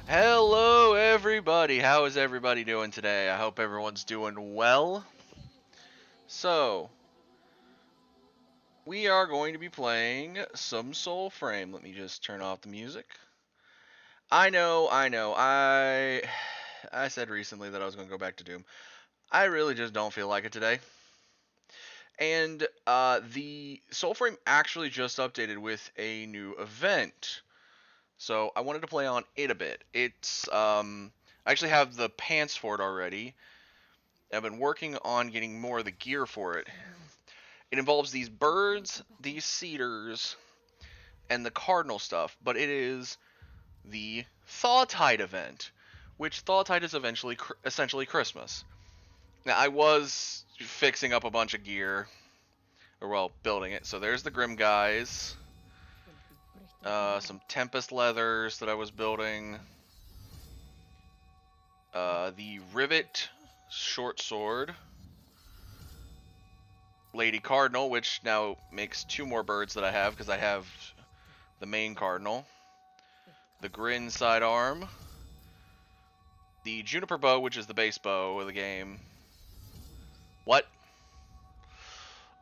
Hello, everybody. How is everybody doing today? I hope everyone's doing well. So, we are going to be playing some Soul Frame. Let me just turn off the music. I know. I said recently that I was going to go back to Doom. I really just don't feel like it today. And the Soul Frame actually just updated with a new event. So, I wanted to play on it a bit. I actually have the pants for it already. I've been working on getting more of the gear for it. It involves these birds, these cedars, and the cardinal stuff, but it is the Thawtide event, which Thawtide is essentially Christmas. Now, I was fixing up a bunch of gear, or well, building it. So there's the Grim guys, some Tempest leathers that I was building, the Rivet short sword, Lady Cardinal, which now makes 2 more birds that I have because I have the main Cardinal, the Grin sidearm, the Juniper bow, which is the base bow of the game. What?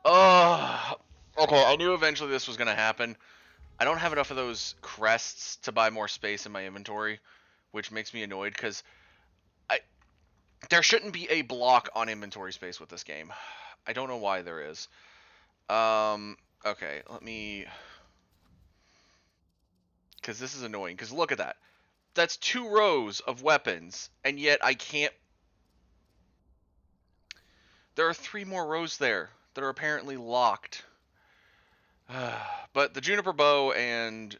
Okay, I knew eventually this was going to happen. I don't have enough of those crests to buy more space in my inventory, which makes me annoyed because there shouldn't be a block on inventory space with this game. I don't know why there is. Okay, let me... Because this is annoying, because look at that. That's 2 rows of weapons, and yet I can't... There are 3 more rows there that are apparently locked. But the Juniper bow and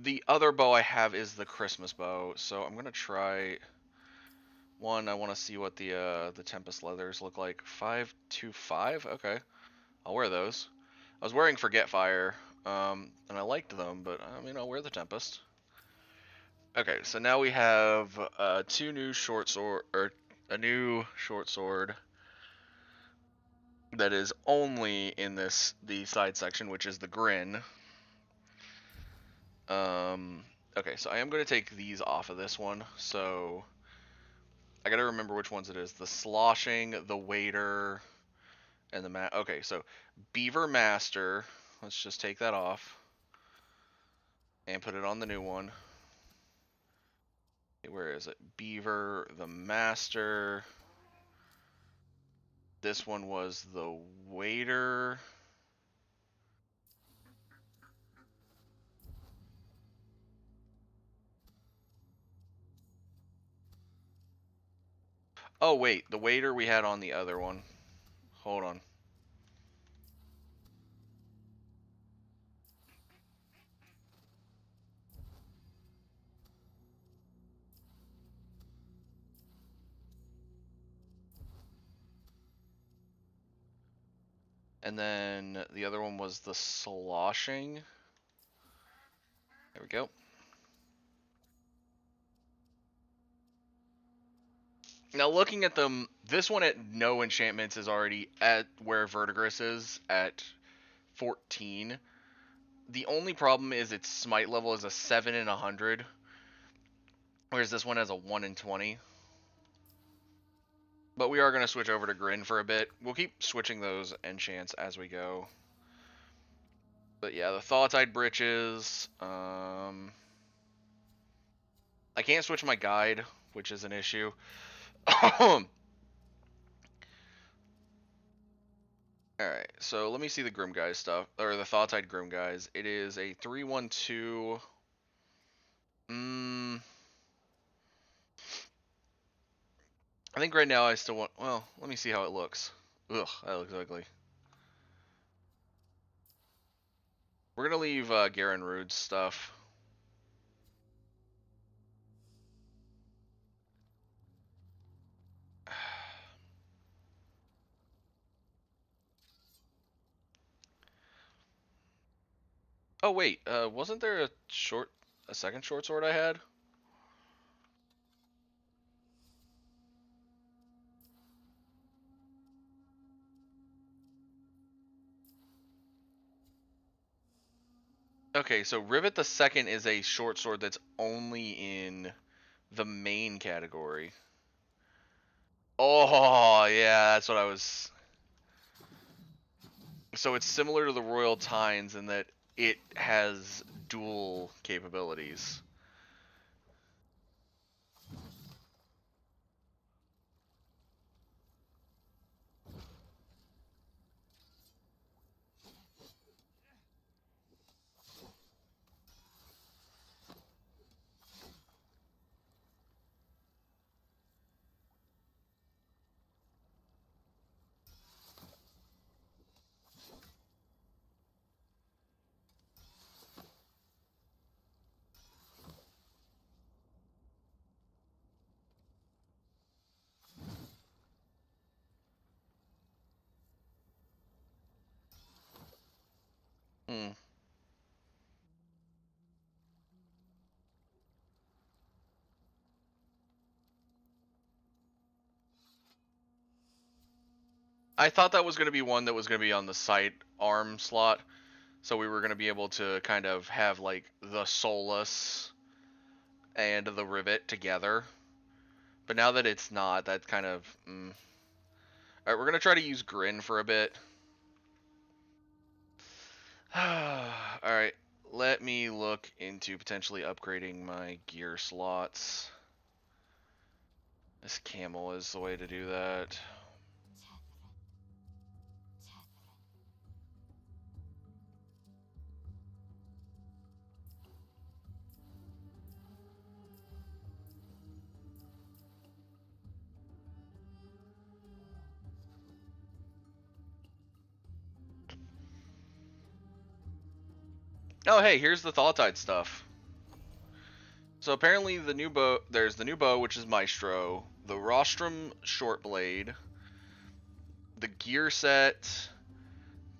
the other bow I have is the Christmas bow, so I'm gonna try one. I want to see what the Tempest leathers look like. 525. Okay, I'll wear those. I was wearing Forgetfire, and I liked them, but I mean I'll wear the Tempest. Okay, so now we have 2 new short sword or a new short sword that is only in the side section, which is the Grin. Okay, so I am going to take these off of this one. So I got to remember which ones it is. The Sloshing, the Waiter, and the Okay, so Beaver Master. Let's just take that off and put it on the new one. Okay, where is it? Beaver, the Master. This one was the Waiter. Oh, wait. The Waiter we had on the other one. Hold on. And then the other one was the Sloshing. There we go. Now looking at them, this one at no enchantments is already at where Verdigris is at 14. The only problem is its smite level is a 7 in 100, whereas this one has a 1 in 20. But we are going to switch over to Grin for a bit. We'll keep switching those enchants as we go. But yeah, the Thaw-Tide Breeches. I can't switch my guide, which is an issue. Alright, so let me see the Grim Guys stuff, or the Thaw-Tide Grim Guys. It is a 3/1/2. I think right now I still want, well, let me see how it looks. Ugh, that looks ugly. We're gonna leave Garen Rude's stuff. Oh wait, wasn't there a second short sword I had? Okay, so Rivet the Second is a short sword that's only in the main category. Oh, yeah, that's what I was. So it's similar to the Royal Tines in that it has dual capabilities. Hmm. I thought that was going to be one that was going to be on the side arm slot, so we were going to be able to kind of have like the Solus and the Rivet together. But now that it's not, that kind of. Alright, we're going to try to use Grin for a bit. Alright, let me look into potentially upgrading my gear slots. This camel is the way to do that. Oh, hey, here's the Thaw-Tide stuff. So apparently the new bow, there's the new bow, which is Maestro, the Rostrum short blade, the gear set,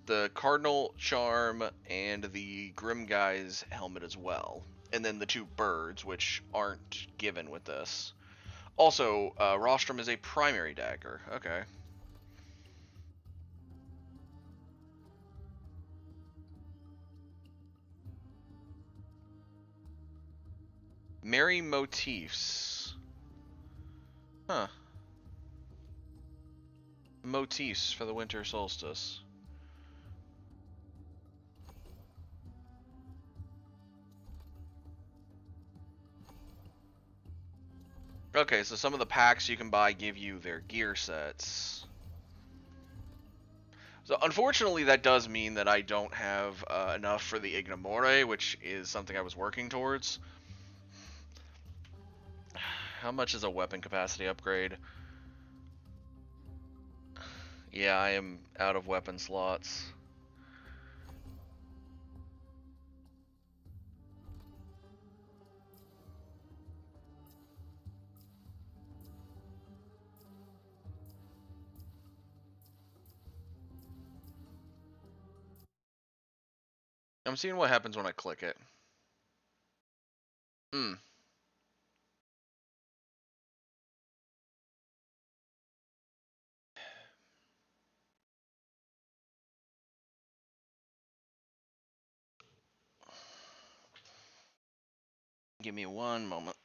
the Cardinal Charm, and the Grim Guy's helmet as well. And then the two birds, which aren't given with this. Also, Rostrum is a primary dagger. Okay. Merry motifs. Huh. Motifs for the winter solstice. Okay, so some of the packs you can buy give you their gear sets. So unfortunately, that does mean that I don't have enough for the Ignamore, which is something I was working towards. How much is a weapon capacity upgrade? Yeah, I am out of weapon slots. I'm seeing what happens when I click it. Hmm. Give me one moment.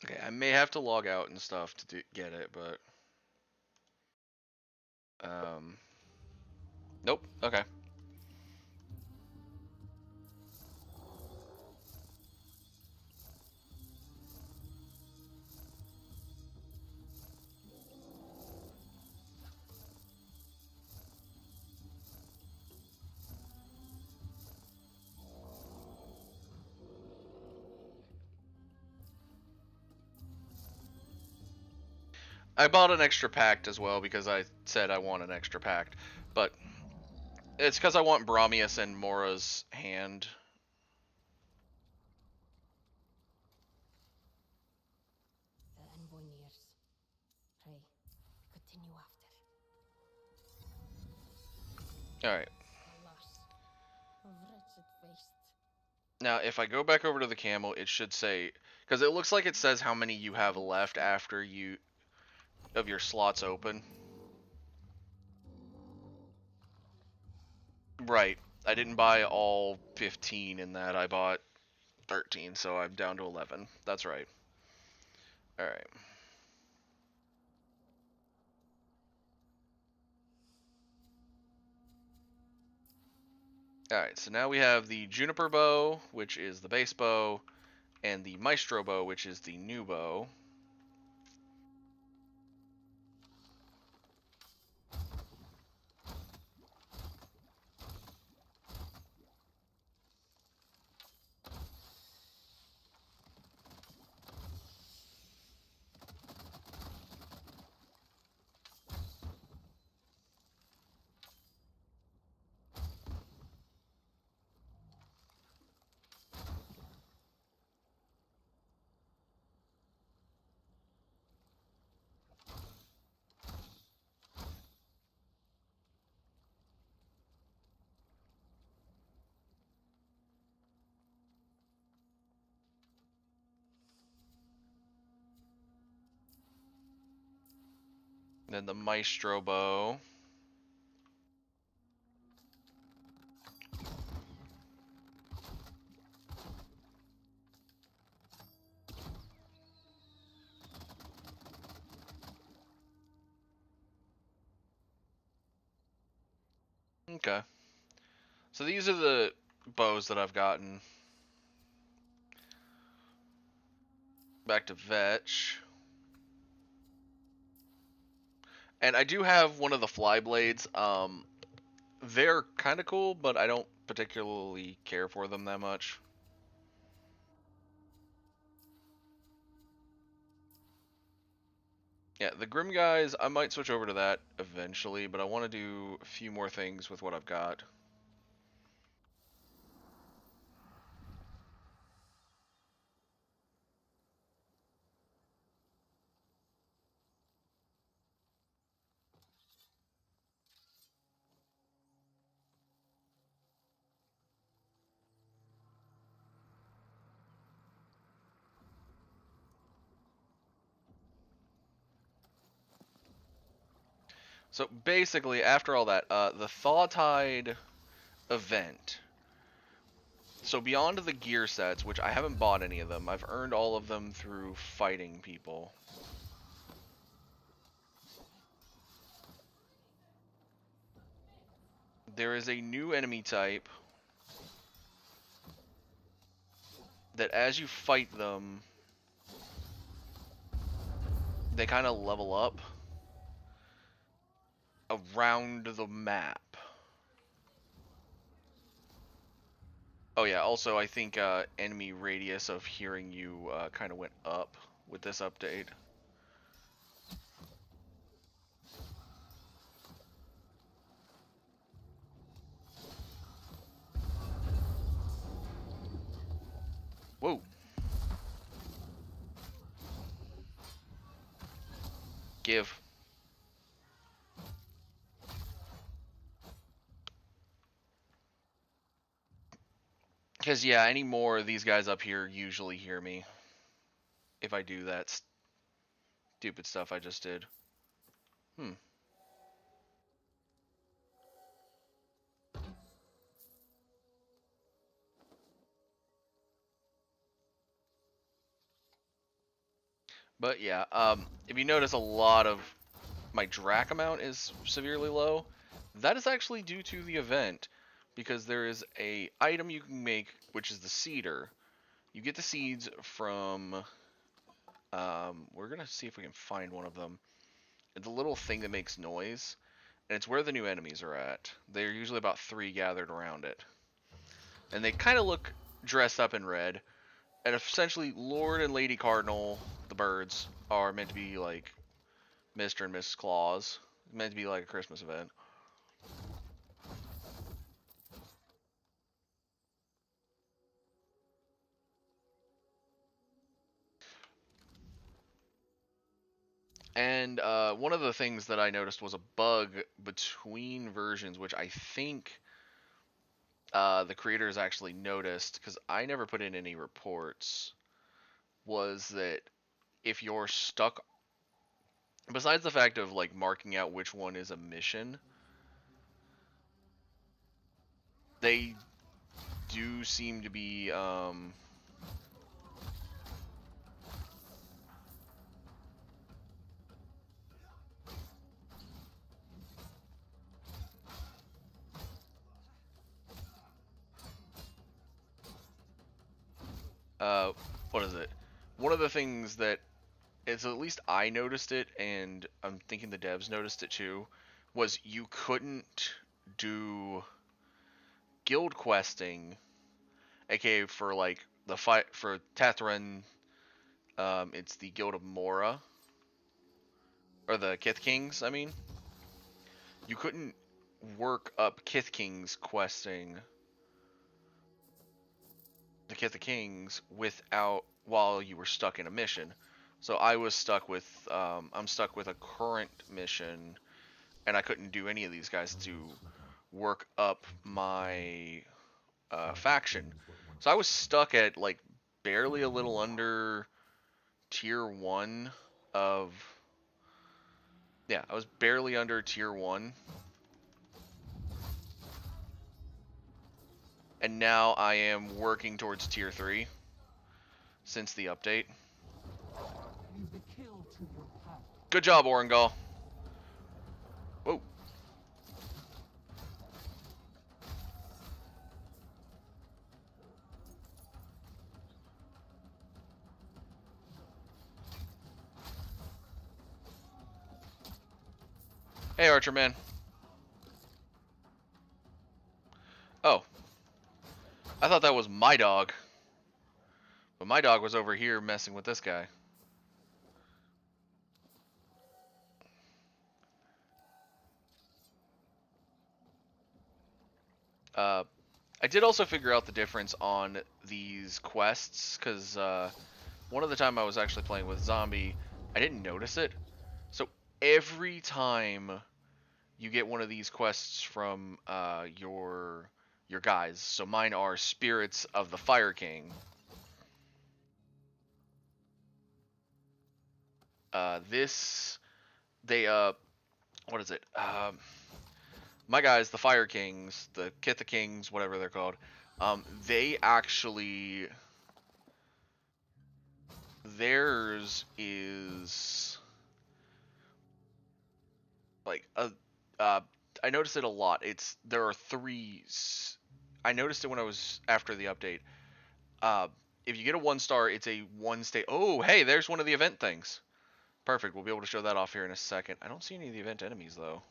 Okay, I may have to log out and stuff to get it, but nope. Okay. I bought an extra pact as well because I said I want an extra pact, but it's because I want Bramius and Mora's hand. The envoy nears. Pray, continue after. Alright. Alas, of wretched waste. Now, if I go back over to the camel, it should say, because it looks like it says how many you have left after you of your slots open. Right. I didn't buy all 15 in that. I bought 13, so I'm down to 11. That's right. Alright. Alright, so now we have the Juniper Bow, which is the base bow, and the Maestro Bow, which is the new bow. Then the Maestro Bow. Okay. So these are the bows that I've gotten. Back to Vetch. And I do have one of the fly blades. They're kind of cool, but I don't particularly care for them that much. Yeah, the Grim guys, I might switch over to that eventually, but I want to do a few more things with what I've got. So basically, after all that, the Thaw-Tide event. So beyond the gear sets, which I haven't bought any of them, I've earned all of them through fighting people. There is a new enemy type that as you fight them, they kind of level up around the map. Oh yeah, also I think enemy radius of hearing you kind of went up with this update. Whoa. Give. Because yeah, any more of these guys up here usually hear me if I do that stupid stuff I just did. But yeah, if you notice, a lot of my Drac amount is severely low. That is actually due to the event, because there is a item you can make, which is the Cedar. You get the seeds from, we're gonna see if we can find one of them. It's a little thing that makes noise, and it's where the new enemies are at. They're usually about 3 gathered around it. And they kind of look dressed up in red. And essentially, Lord and Lady Cardinal, the birds, are meant to be like Mr. and Mrs. Claus. Meant to be like a Christmas event. And one of the things that I noticed was a bug between versions, which I think the creators actually noticed, because I never put in any reports, was that if you're stuck, besides the fact of like marking out which one is a mission, they do seem to be what is it? One of the things that is, at least I noticed it, and I'm thinking the devs noticed it too, was you couldn't do guild questing, aka for like the fight for Tatharan, it's the Guild of Mora, or the Kith Kings, I mean. You couldn't work up Kith Kings questing the Kith Kings without, while you were stuck in a mission. So I was stuck with, I'm stuck with a current mission, and I couldn't do any of these guys to work up my faction. So I was stuck at like barely a little under tier 1 of, yeah, I was barely under tier 1. And now I am working towards tier 3 since the update. Good job, Orengal. Whoa. Hey, Archer Man. Oh, I thought that was my dog. But my dog was over here messing with this guy. I did also figure out the difference on these quests, because one of the time I was actually playing with Zombie, I didn't notice it. So every time you get one of these quests from your guys, so mine are Spirits of the Fire King. What is it? My guys, the Fire Kings, the Kitha Kings, whatever they're called, they actually, theirs is like I noticed it a lot. There are three. I noticed it when I was after the update. Uh, if you get a 1 star, it's a 1 state. Oh, hey, there's one of the event things. Perfect. We'll be able to show that off here in a second. I don't see any of the event enemies though.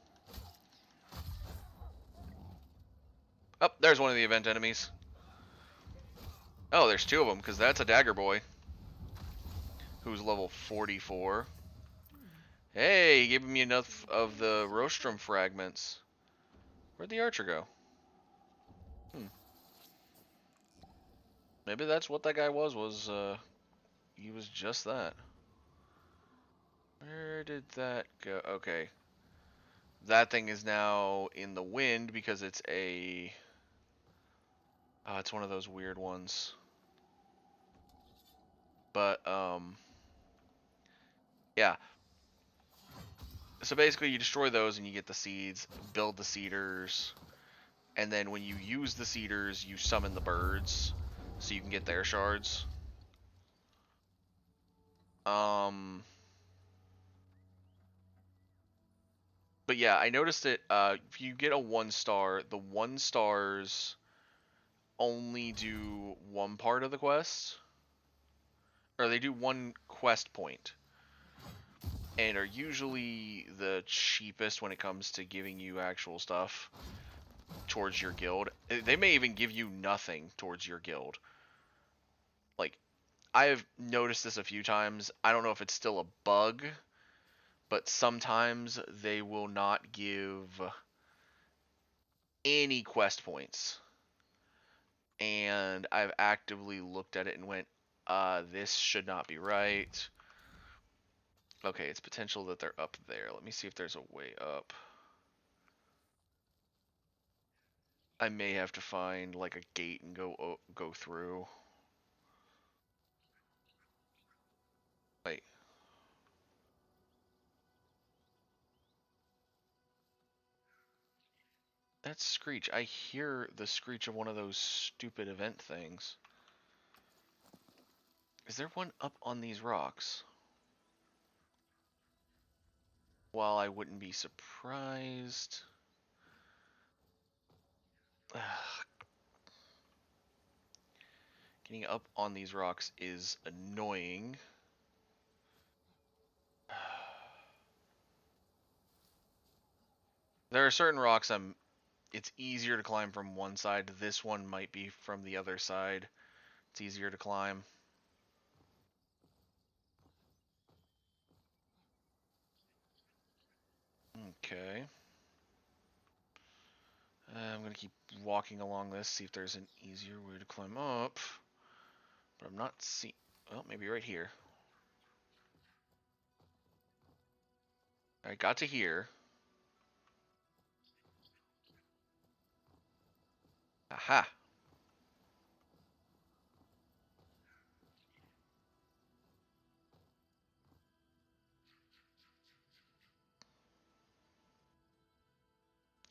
Oh, there's one of the event enemies. Oh, there's two of them, because that's a Dagger Boy, who's level 44. Hey, gave me enough of the Rostrum fragments. Where'd the archer go? Maybe that's what that guy was he was just that. Where did that go? Okay. That thing is now in the wind because it's a... it's one of those weird ones. But, yeah. So basically you destroy those and you get the seeds, build the cedars, and then when you use the cedars, you summon the birds, so you can get their shards. But yeah, I noticed it, if you get a 1 star, the 1 stars only do one part of the quest. Or they do one quest point. And are usually the cheapest when it comes to giving you actual stuff towards your guild. They may even give you nothing towards your guild. Like, I've noticed this a few times. I don't know if it's still a bug, but sometimes they will not give any quest points. And I've actively looked at it and went, this should not be right. Okay, it's potential that they're up there. Let me see if there's a way up. I may have to find like a gate and go through. Wait. That's Screech. I hear the screech of one of those stupid event things. Is there one up on these rocks? Well, I wouldn't be surprised. Getting up on these rocks is annoying. There are certain rocks it's easier to climb from one side. This one might be from the other side. It's easier to climb. Okay. I'm going to keep walking along this, see if there's an easier way to climb up. But I'm not seeing... Well, maybe right here. I got to here. Aha!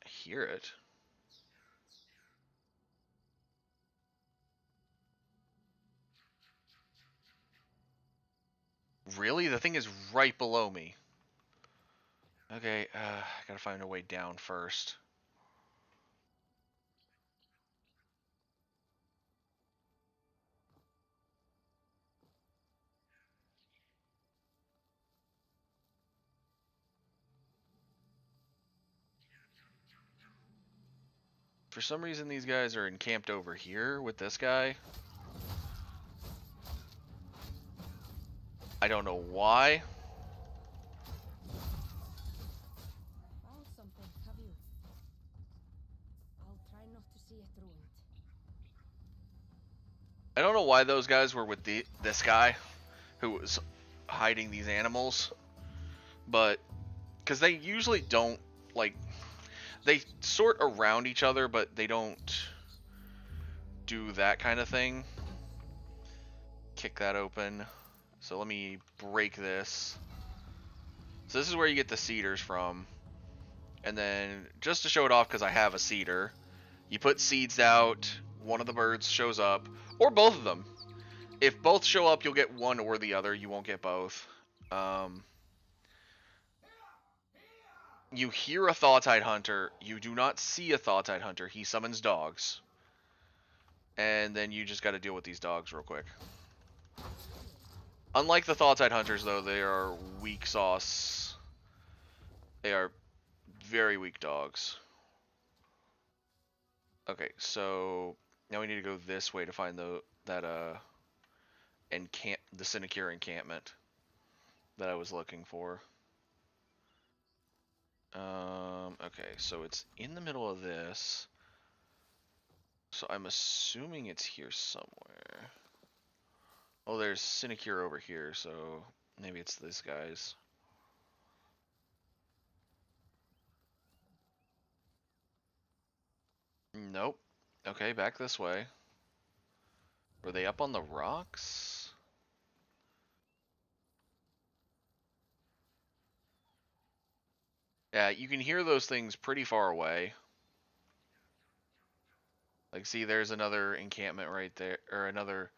I hear it. Really? The thing is right below me. Okay, I gotta find a way down first. For some reason, these guys are encamped over here with this guy. I don't know why. Found something, have you? I'll try not to see it ruined. I don't know why those guys were with this guy who was hiding these animals, but because they usually don't, like, they sort around each other, but they don't do that kind of thing. Kick that open. So let me break this. So this is where you get the cedars from. And then, just to show it off because I have a cedar, you put seeds out, one of the birds shows up, or both of them. If both show up, you'll get one or the other. You won't get both. You hear a Thawtide Hunter. You do not see a Thawtide Hunter. He summons dogs. And then you just got to deal with these dogs real quick. Unlike the Thawtide Hunters, though, they are weak sauce. They are very weak dogs. Okay, so now we need to go this way to find the Sinecure encampment that I was looking for. Okay, so it's in the middle of this. So I'm assuming it's here somewhere. Oh, there's Sinecure over here, so maybe it's this guy's. Nope. Okay, back this way. Were they up on the rocks? Yeah, you can hear those things pretty far away. Like, see, there's another encampment right there, or another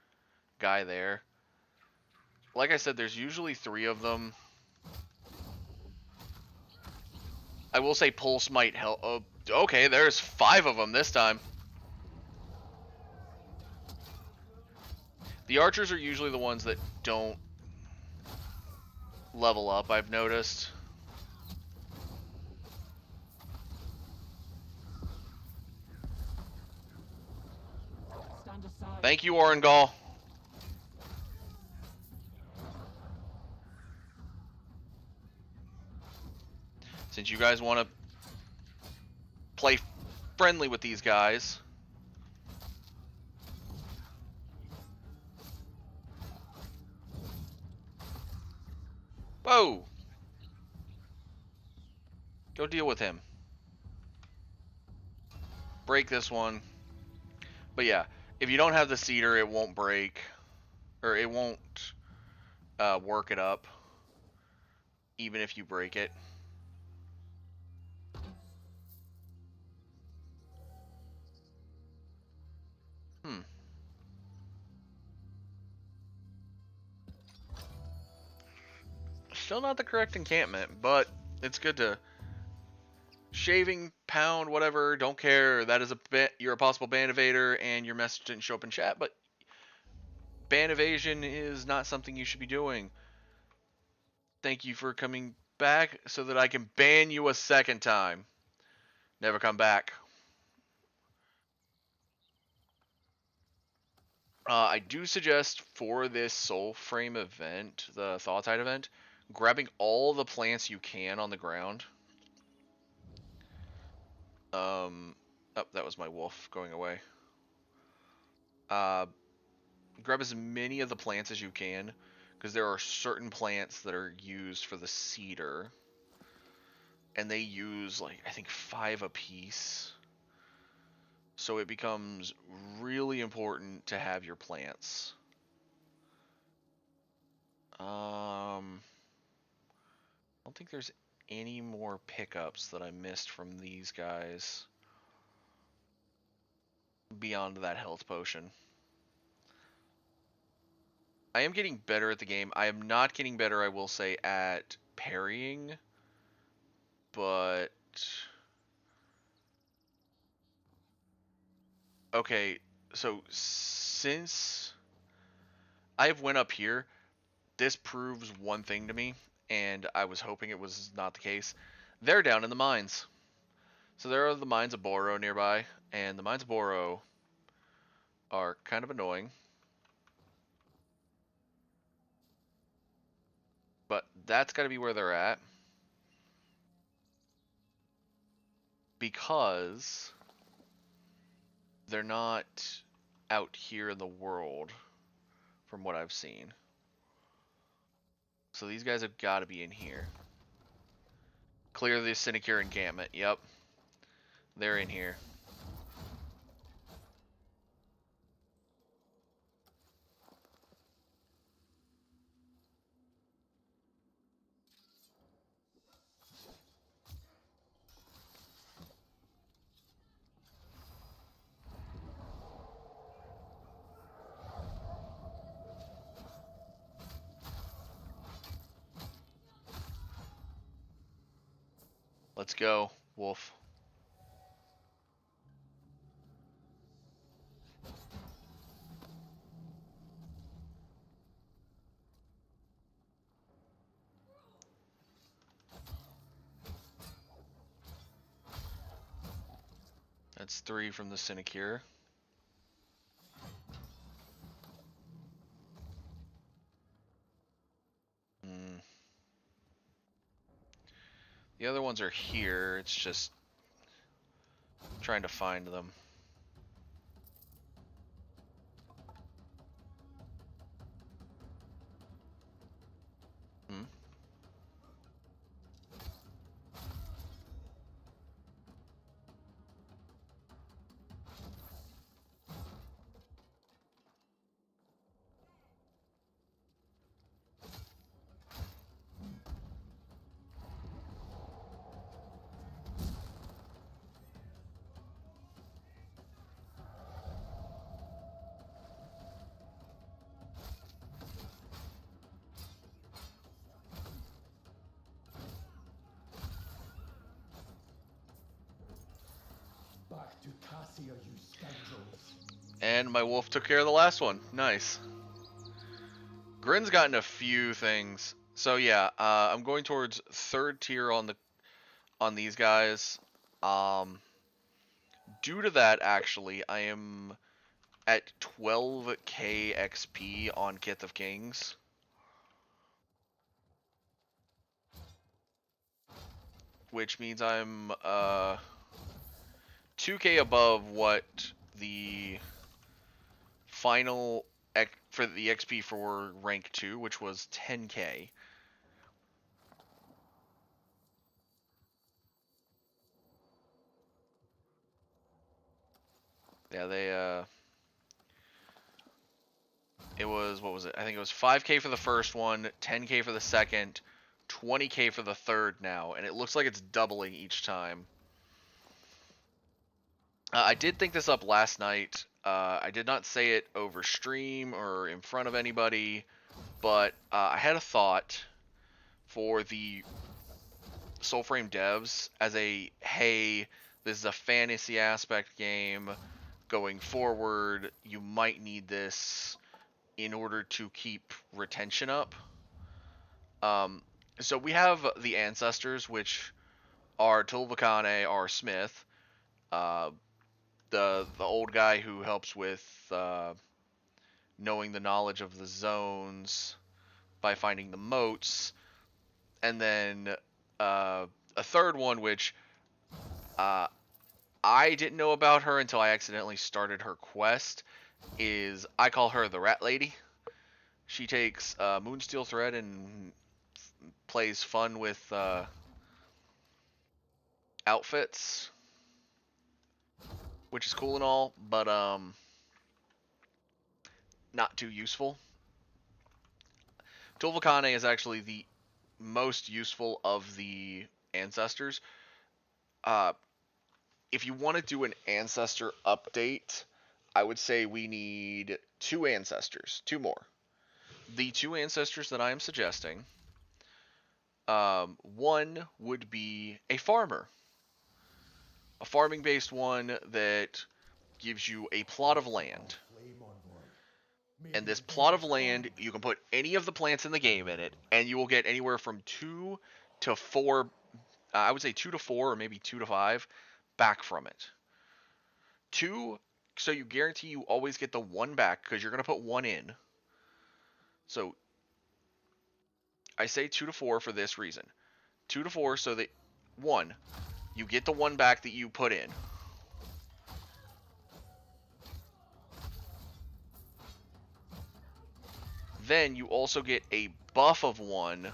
guy there. Like I said, there's usually 3 of them. I will say Pulse might help. Oh, okay, there's 5 of them this time. The archers are usually the ones that don't level up, I've noticed. Thank you, Orangol. Since you guys want to play friendly with these guys. Whoa! Go deal with him. Break this one. But yeah, if you don't have the cedar, it won't break. Or it won't work it up. Even if you break it. Still not the correct encampment, but it's good to... Shaving, pound, whatever, don't care. That is you're a possible band evader, and your message didn't show up in chat, but band evasion is not something you should be doing. Thank you for coming back so that I can ban you a second time. Never come back. I do suggest for this Soul Frame event, the Thawtide event, grabbing all the plants you can on the ground. Oh, that was my wolf going away. Grab as many of the plants as you can, because there are certain plants that are used for the cedar, and they use, like, I think 5 a piece. So it becomes really important to have your plants. I don't think there's any more pickups that I missed from these guys beyond that health potion. I am getting better at the game. I am not getting better, I will say, at parrying, but... Okay, so since I've went up here, this proves one thing to me, and I was hoping it was not the case. They're down in the mines. So there are the mines of Boro nearby, And the Mines of Boro are kind of annoying. But that's got to be where they're at. Because they're not out here in the world, from what I've seen. So these guys have got to be in here. Clear the Sinecure encampment. Yep. They're in here. Let's go, Wolf. That's 3 from the Sinecure. The other ones are here. It's just trying to find them. Hmm? Back to Cassia, you scoundrels. And my wolf took care of the last one. Nice. Grin's gotten a few things. So yeah, I'm going towards 3rd tier on these guys. Due to that, actually, I am at 12k XP on Kith of Kings. Which means I'm 2k above what the final for the XP for rank 2, which was 10k. Yeah, they it was, what was it? I think it was 5k for the first one, 10k for the second, 20k for the third now, and it looks like it's doubling each time. I did think this up last night. I did not say it over stream or in front of anybody, but I had a thought for the Soulframe devs as a, hey, this is a fantasy aspect game going forward. You might need this in order to keep retention up. So we have the ancestors, which are Tulvakane, our smith, the old guy who helps with knowing the knowledge of the zones by finding the moats, and then a third one, which I didn't know about her until I accidentally started her quest, is I call her the Rat Lady. She takes Moonsteel Thread and plays fun with outfits, which is cool and all, but not too useful. Tulvakane is actually the most useful of the ancestors. If you want to do an ancestor update, I would say we need 2 ancestors, 2 more. The 2 ancestors that I am suggesting, one would be a farmer. A farming-based one that gives you a plot of land. And this plot of land, you can put any of the plants in the game in it, and you will get anywhere from 2 to 4, I would say 2 to 4, or maybe 2 to 5, back from it. 2, so you guarantee you always get the 1 back because you're going to put 1 in. So I say 2 to 4 for this reason. 2 to 4 so that 1, you get the 1 back that you put in. Then you also get a buff of 1.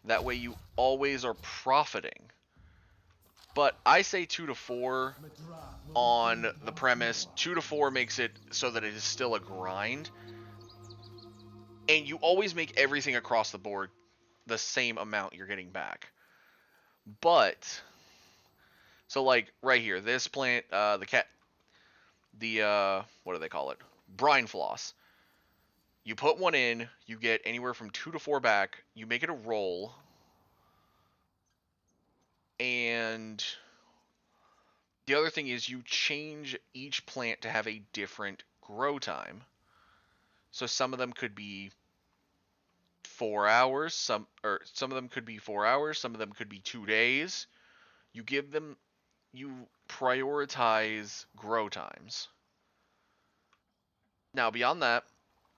That way you always are profiting. But I say 2 to 4 on the premise 2 to 4 makes it so that it is still a grind. And you always make everything across the board the same amount you're getting back. But so like right here, this plant, what do they call it? Brine floss. You put 1 in, you get anywhere from 2 to 4 back. You make it a roll, and the other thing is you change each plant to have a different grow time. So some of them could be 4 hours, some of them could be 4 hours, some of them could be 2 days. You prioritize grow times. Now beyond that,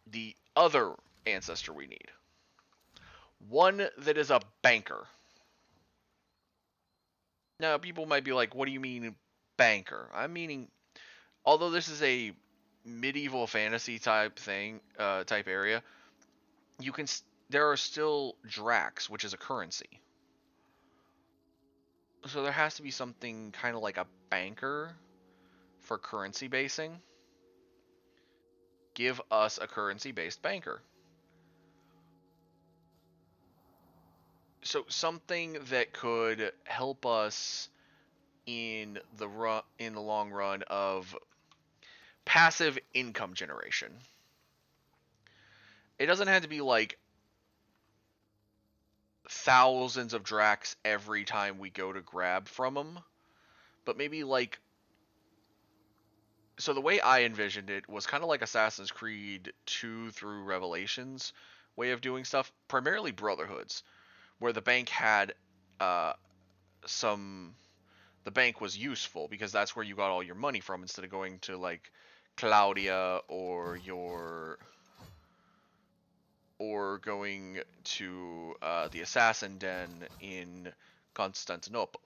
the other ancestor we need. One that is a banker. Now people might be like, what do you mean banker? I'm meaning, although this is a medieval fantasy type thing, type area, there are still Drax, which is a currency. So there has to be something kind of like a banker for currency basing. Give us a currency-based banker. So something that could help us in the long run of passive income generation. It doesn't have to be like thousands of Drax every time we go to grab from them, but maybe like, so the way I envisioned it was kind of like Assassin's Creed 2 through Revelations way of doing stuff, primarily Brotherhoods, where the bank had the bank was useful because that's where you got all your money from instead of going to like Claudia or going to the Assassin Den in Constantinople.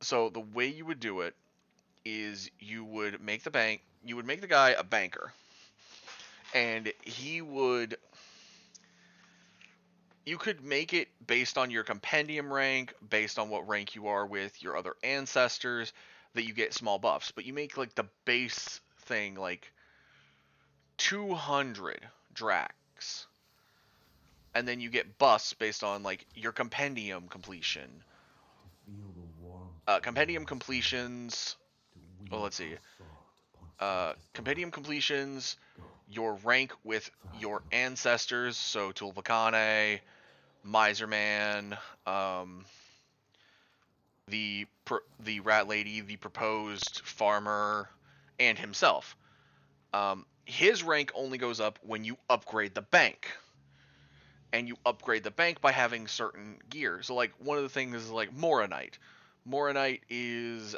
So the way you would do it is you would make the guy a banker, and you could make it based on your compendium rank, based on what rank you are with your other ancestors, that you get small buffs. But you make like the base thing like 200 Drax. And then you get buffs based on like your compendium completion. Compendium completions. Well, let's see. Compendium completions, your rank with your ancestors, so Tulvakane, Miserman, the Rat Lady, the proposed farmer, and himself. His rank only goes up when you upgrade the bank. And you upgrade the bank by having certain gear. So like one of the things is like Moronite. Moronite is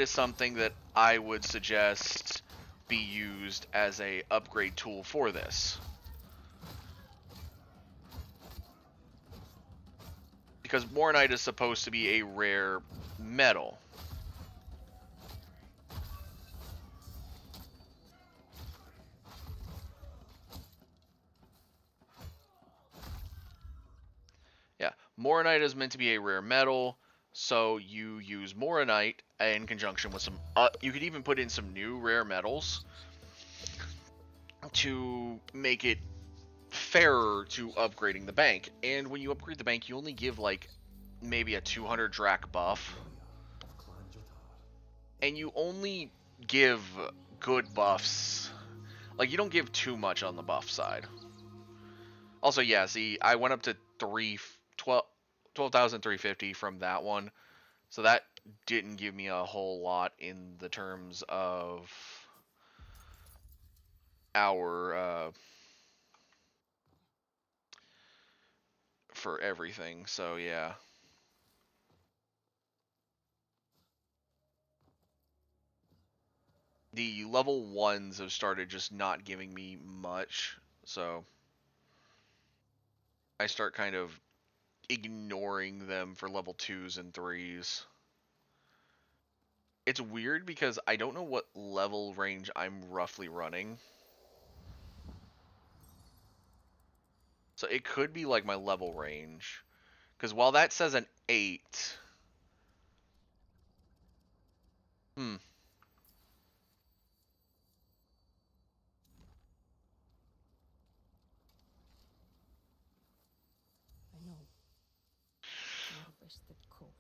something that I would suggest be used as a upgrade tool for this. Because Moronite is supposed to be a rare metal. Yeah, Moronite is meant to be a rare metal, so you use Moronite in conjunction with some... you could even put in some new rare metals to make it fairer to upgrading the bank. And when you upgrade the bank, you only give like maybe a 200 Drac buff. And you only give good buffs. Like, you don't give too much on the buff side. Also, yeah, see, I went up to 12,350 from that one. So that didn't give me a whole lot in the terms of our for everything. So yeah. the level 1s have started just not giving me much, so I start kind of ignoring them for level 2s and 3s. It's weird because I don't know what level range I'm roughly running. So it could be like my level range. Because while that says an 8... Hmm. I know. Harvested coal.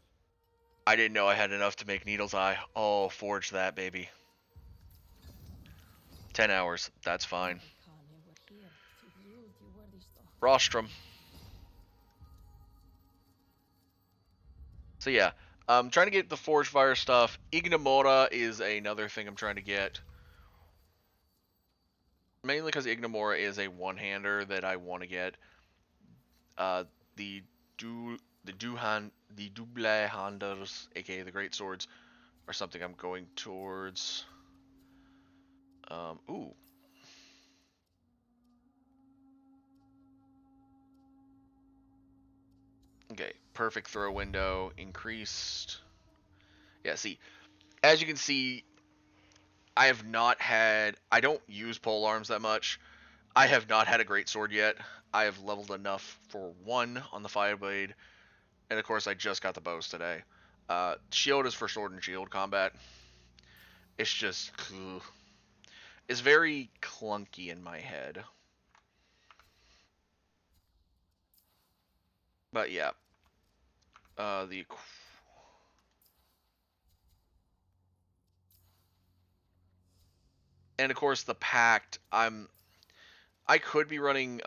I didn't know I had enough to make Needle's Eye. Oh, forge that, baby. 10 hours. That's fine. Kane were here to yield you worthy stuff. Rostrum. So yeah, I'm trying to get the Forge Fire stuff. Ignamora is another thing I'm trying to get. Mainly because Ignamora is a one-hander that I want to get. The double handers, aka the great swords, are something I'm going towards. Ooh. Okay, perfect throw window increased. Yeah, see, as you can see, I don't use pole arms that much. I have not had a great sword yet. I have leveled enough for 1 on the Fireblade, and of course I just got the bows today. Shield is for sword and shield combat. It's just, it's very clunky in my head. But yeah, and of course the Pact. I could be running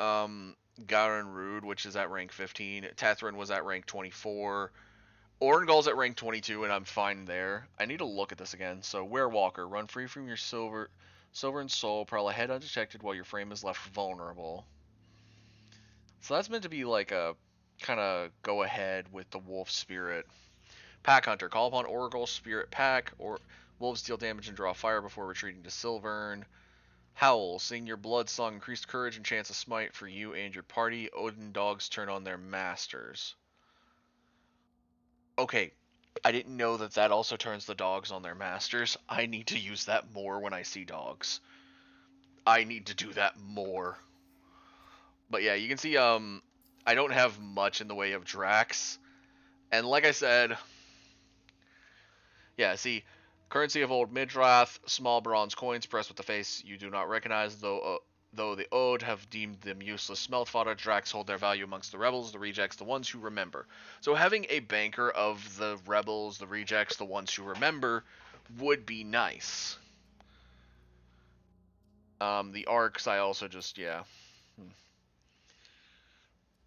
Garen Rude, which is at rank 15. Tethrin was at rank 24. Orangol's at rank 22, and I'm fine there. I need to look at this again. So, Werewalker, run free from your silver and soul, prowl ahead undetected while your frame is left vulnerable. So that's meant to be like a kind of go ahead with the wolf spirit. Pack Hunter, call upon Oracle Spirit Pack, or wolves deal damage and draw fire before retreating to Silvern. Howl, sing your blood song, increased courage and chance of smite for you and your party. Odin dogs turn on their masters. Okay, I didn't know that also turns the dogs on their masters. I need to use that more when I see dogs. I need to do that more. But yeah, you can see I don't have much in the way of Drax. And like I said, yeah, see, currency of old Midrath, small bronze coins pressed with the face you do not recognize, though the Ode have deemed them useless smelt fodder. Drax hold their value amongst the rebels, the rejects, the ones who remember. So having a banker of the rebels, the rejects, the ones who remember would be nice. The arcs, I also just, yeah.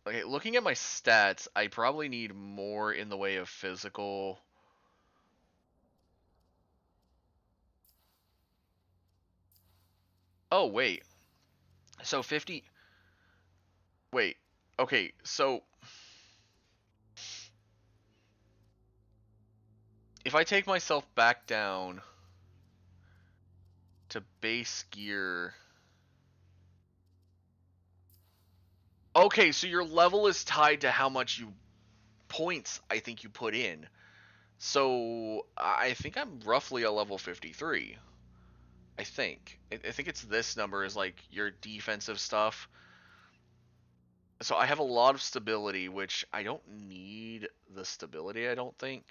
Okay, looking at my stats, I probably need more in the way of physical. Oh, wait. So 50. Wait. Okay, so if I take myself back down to base gear. Okay, so your level is tied to how much points I think you put in. So I think I'm roughly a level 53. I think. I think it's this number is like your defensive stuff. So I have a lot of stability, which I don't need the stability, I don't think.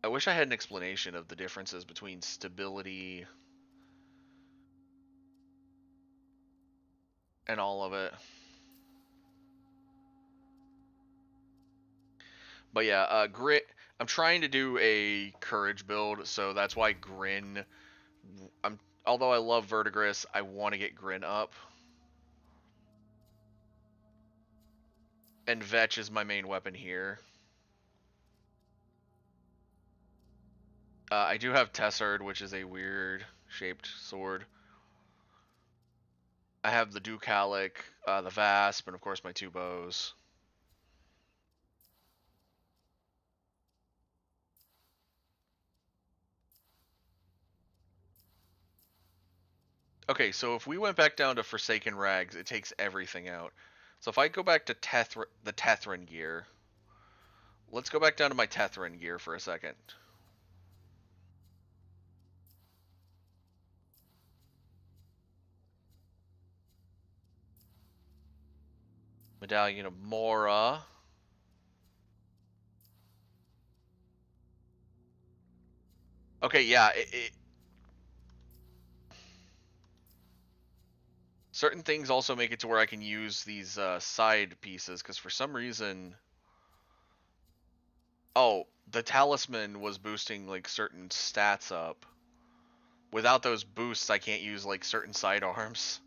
I wish I had an explanation of the differences between stability and all of it. But yeah, grit. I'm trying to do a courage build, so that's why Grin. Although I love Verdigris, I want to get Grin up. And Vetch is my main weapon here. I do have Tessard, which is a weird shaped sword. I have the Dukalic, the Vasp, and of course my 2 bows. Okay, so if we went back down to Forsaken Rags, it takes everything out. So if I go back to the Tethran gear, let's go back down to my Tethran gear for a second. Medallion of Mora. Okay, yeah, certain things also make it to where I can use these side pieces, because for some reason... Oh, the talisman was boosting like certain stats up. Without those boosts, I can't use like certain sidearms.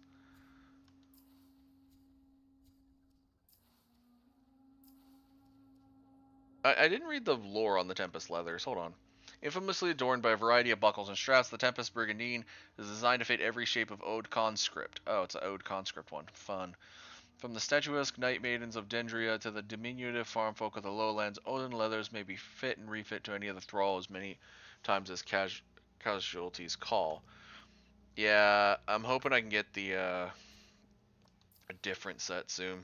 I didn't read the lore on the Tempest leathers. Hold on. Infamously adorned by a variety of buckles and straps, the Tempest Brigandine is designed to fit every shape of Ode conscript. Oh, it's an Ode conscript one. Fun. From the statuesque Night Maidens of Dendria to the diminutive farm folk of the lowlands, Odin leathers may be fit and refit to any of the thrall as many times as casualties call. Yeah, I'm hoping I can get the a different set soon.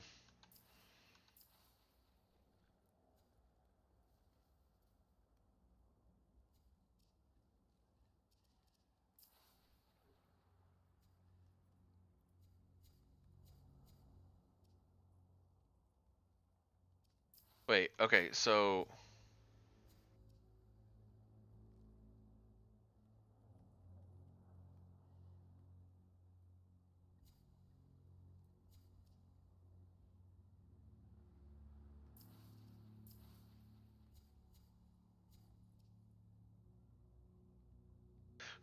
Wait, okay, so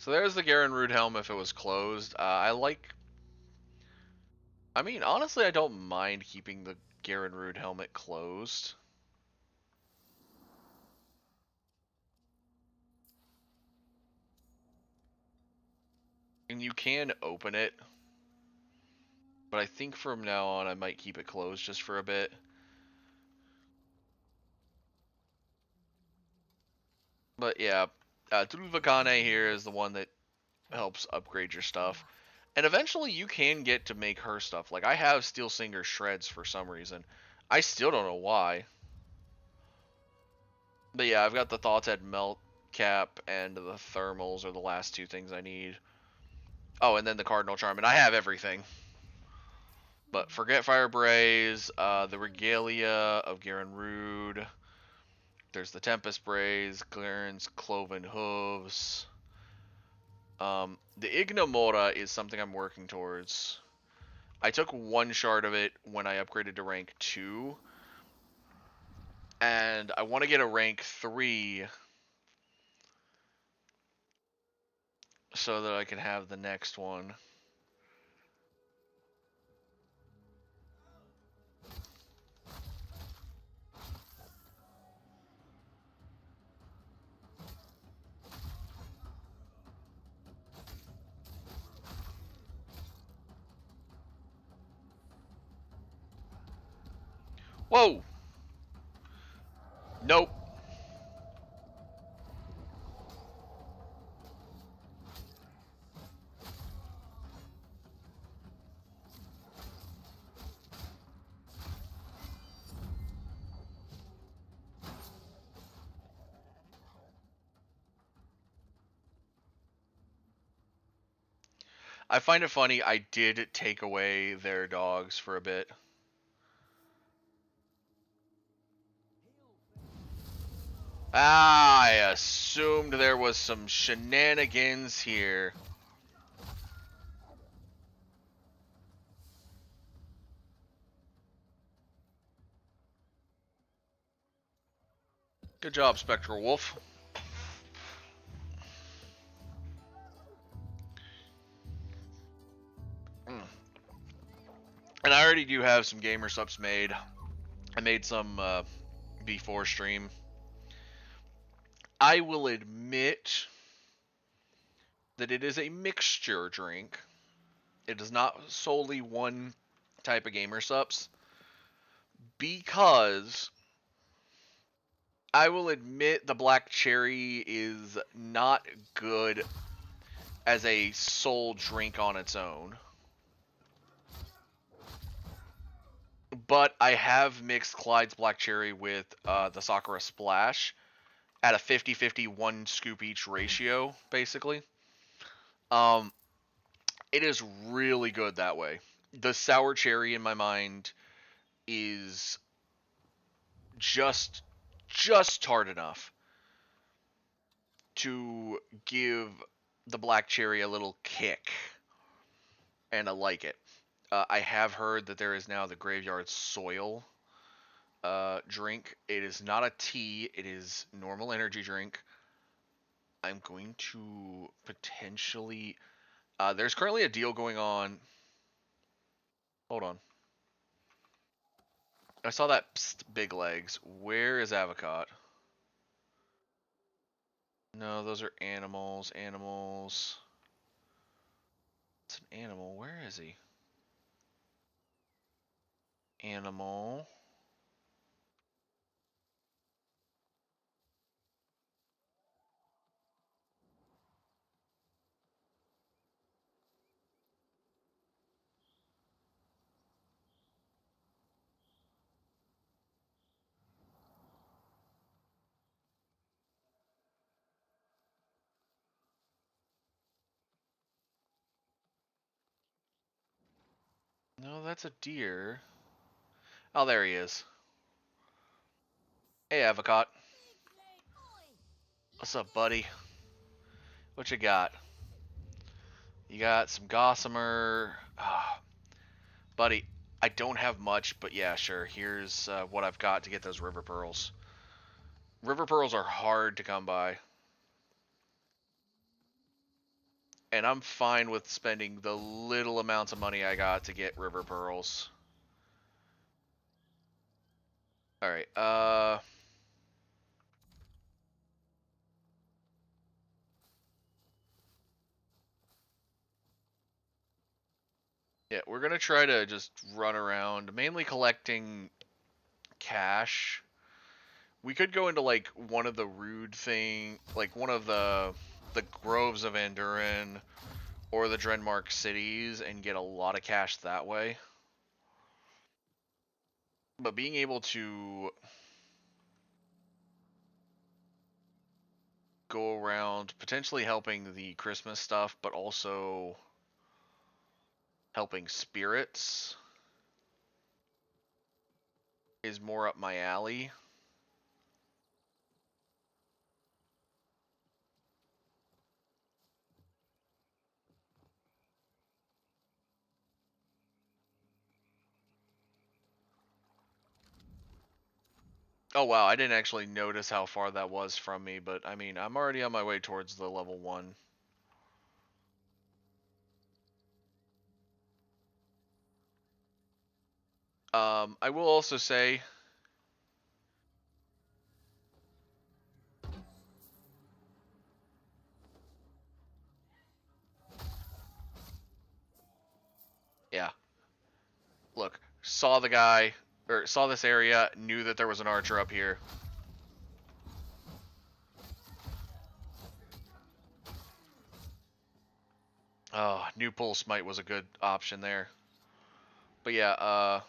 there's the Garen Rude helm if it was closed. I mean, honestly, I don't mind keeping the Garen Rude helmet closed. And you can open it. But I think from now on I might keep it closed just for a bit. But yeah, Druvakane here is the one that helps upgrade your stuff. And eventually you can get to make her stuff. Like, I have Steel Singer shreds for some reason. I still don't know why. But yeah, I've got the Thoughts Head Melt Cap and the Thermals are the last two things I need. Oh, and then the Cardinal Charm, and I have everything. But Forget Fire Braze, the Regalia of Garen Rude. There's the Tempest Braze, Glaren's Cloven Hooves. The Ignomora is something I'm working towards. I took one shard of it when I upgraded to rank 2. And I want to get a rank 3 so that I can have the next one. Whoa! Nope. I find it funny, I did take away their dogs for a bit. Ah, I assumed there was some shenanigans here. Good job, Spectral Wolf. And I already do have some gamer subs made. I made some before stream. I will admit that it is a mixture drink. It is not solely one type of gamer subs. Because I will admit the black cherry is not good as a sole drink on its own. But I have mixed Clyde's Black Cherry with the Sakura Splash at a 50-50 one scoop each ratio, basically. It is really good that way. The sour cherry in my mind is just tart enough to give the black cherry a little kick, and I like it. I have heard that there is now the Graveyard Soil drink. It is not a tea, it is normal energy drink. I'm going to potentially. There's currently a deal going on. Hold on. I saw that big legs. Where is Avocot? No, those are animals. Animals. It's an animal. Where is he? Animal. No, that's a deer. Oh, there he is. Hey, Avocot. What's up, buddy? What you got? You got some Gossamer. Ah, buddy, I don't have much, but yeah, sure. Here's what I've got to get those River Pearls. River Pearls are hard to come by. And I'm fine with spending the little amounts of money I got to get River Pearls. Alright, yeah, we're gonna try to just run around, mainly collecting cash. We could go into like one of the rude thing, like one of the groves of Anduran or the Drenmark cities and get a lot of cash that way. But being able to go around potentially helping the Christmas stuff, but also helping spirits is more up my alley. Oh wow, I didn't actually notice how far that was from me, but I mean, I'm already on my way towards the level 1. I will also say, yeah, look, saw the guy, or saw this area, knew that there was an archer up here. Oh, new pull smite was a good option there. But yeah,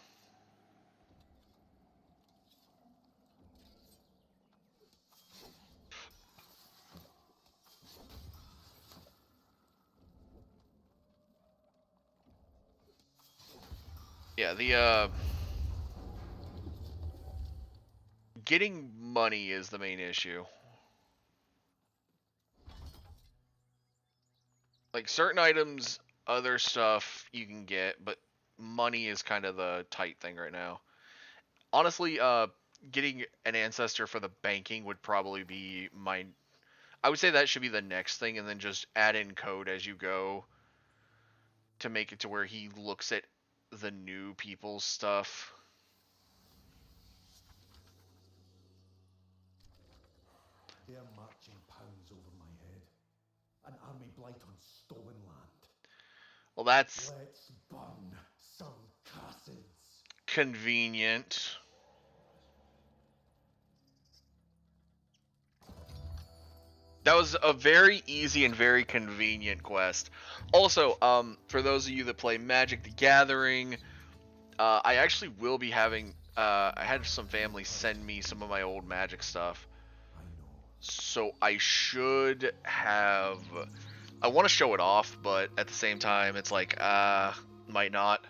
yeah, the getting money is the main issue. Like certain items, other stuff you can get, but money is kind of the tight thing right now. Honestly, getting an ancestor for the banking would probably be my. I would say that should be the next thing, and then just add in code as you go to make it to where he looks at the new people's stuff. They're marching pounds over my head. An army blight on stolen land. Well, that's Let's burn some castles. convenient. That was a very easy and very convenient quest. Also, for those of you that play Magic the Gathering, I actually will be having. I had some family send me some of my old Magic stuff, I know. so I should have. I want to show it off, but at the same time, it's like, might not.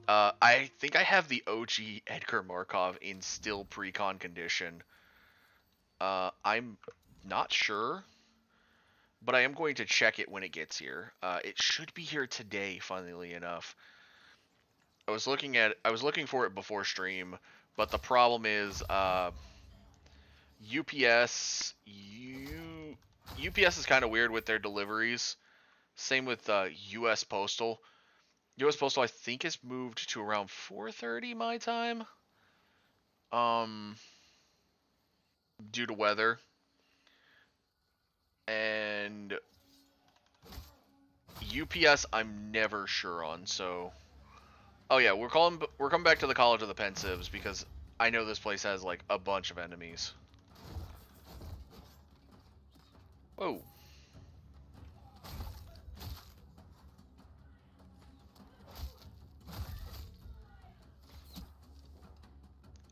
I think I have the OG Edgar Markov in still pre-con condition. I'm not sure, but I am going to check it when it gets here. It should be here today, funnily enough. I was looking for it before stream, but the problem is UPS is kind of weird with their deliveries. Same with US Postal. US Postal I think is moved to around 4:30 my time. Due to weather. And UPS I'm never sure on, so oh yeah, we're coming back to the College of the Pensieves because I know this place has like a bunch of enemies. Whoa.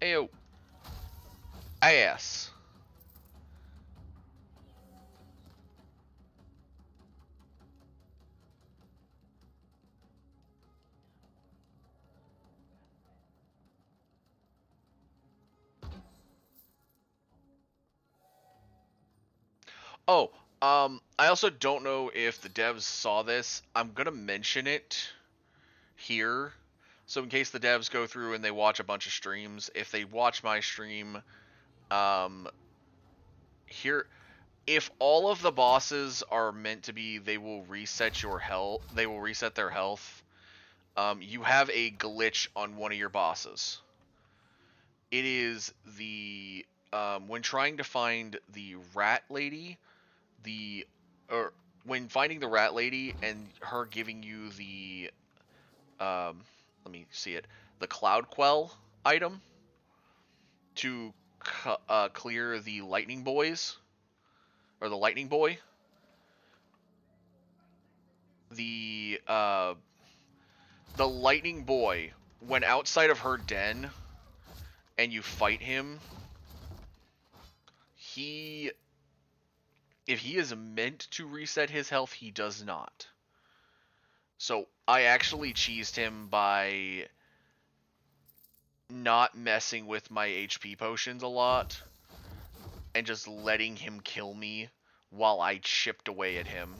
Ayo. Ass. Oh, I also don't know if the devs saw this. I'm gonna mention it here. So in case the devs go through and they watch a bunch of streams, if they watch my stream, here, if all of the bosses are meant to be, they will reset your health. They will reset their health. You have a glitch on one of your bosses. It is the when trying to find the rat lady, when finding the rat lady and her giving you the let me see it, the Cloud Quell item to clear the lightning boys or the lightning boy. The lightning boy, when outside of her den and you fight him, if he is meant to reset his health, he does not. So I actually cheesed him by not messing with my HP potions a lot and just letting him kill me while I chipped away at him.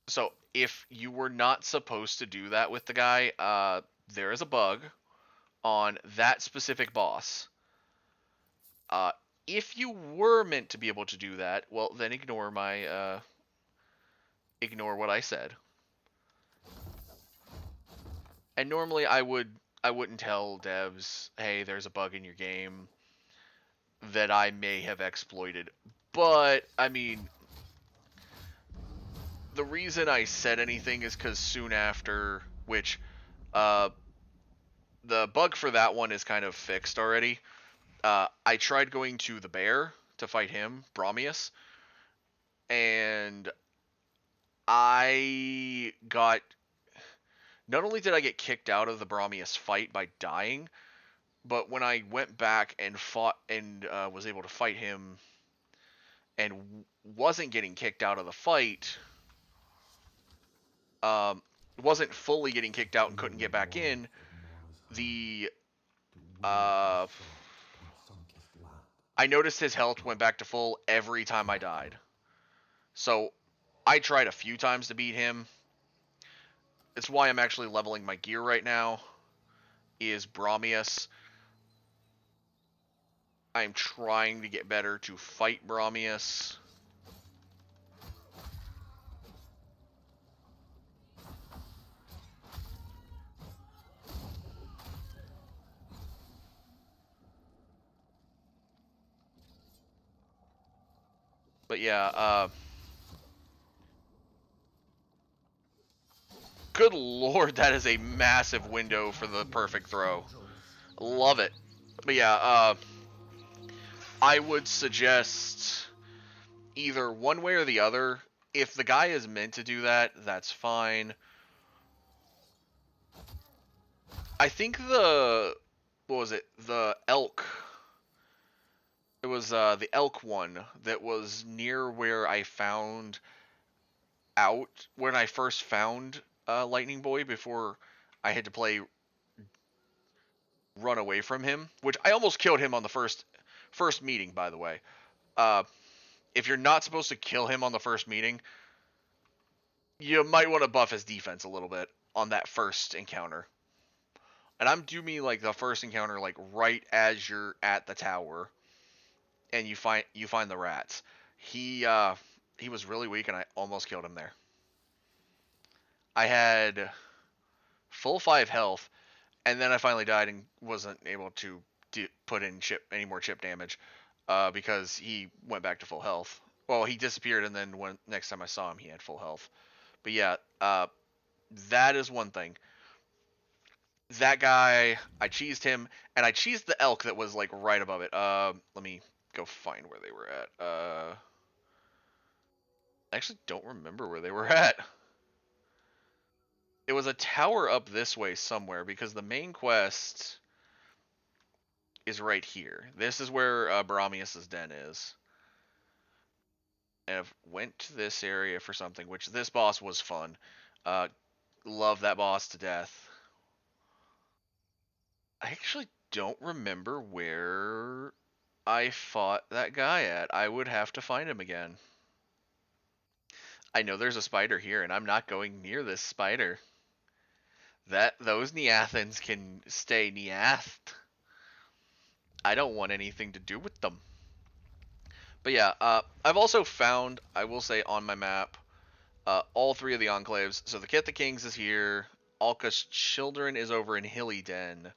So if you were not supposed to do that with the guy, there is a bug on that specific boss. If you were meant to be able to do that, well, then ignore what I said. And normally I wouldn't tell devs, hey, there's a bug in your game that I may have exploited. But I mean, the reason I said anything is because soon after, which the bug for that one is kind of fixed already. I tried going to the bear to fight him, Bromius, and I got... Not only did I get kicked out of the Bromius fight by dying, but when I went back and fought and was able to fight him and wasn't getting kicked out of the fight, wasn't fully getting kicked out and couldn't get back in, I noticed his health went back to full every time I died. So I tried a few times to beat him. It's why I'm actually leveling my gear right now, is Bromius. I'm trying to get better to fight Bromius. But yeah, good lord, that is a massive window for the perfect throw. Love it. But yeah, I would suggest either one way or the other. If the guy is meant to do that, that's fine. I think what was it? The elk. It was the elk one that was near where I found out when I first found Lightning Boy before I had to play run away from him, which I almost killed him on the first meeting, by the way. Uh, if you're not supposed to kill him on the first meeting, you might want to buff his defense a little bit on that first encounter. And I'm doing like the first encounter like right as you're at the tower and you find the rats. He was really weak and I almost killed him there. I had full 5 health and then I finally died and wasn't able to put in any more chip damage because he went back to full health. Well, he disappeared and then when next time I saw him he had full health. But yeah, that is one thing. That guy, I cheesed him, and I cheesed the elk that was like right above it. Let me go find where they were at. I actually don't remember where they were at. It was a tower up this way somewhere because the main quest is right here. This is where Baramius' den is. And I've went to this area for something, which this boss was fun. Love that boss to death. I actually don't remember where I fought that guy at. I would have to find him again. I know there's a spider here, and I'm not going near this spider. Those Neathans can stay Neathed. I don't want anything to do with them. But yeah, I've also found, I will say on my map, all 3 of the enclaves. So the Kith of Kings is here. Alka's Children is over in Hilly Den.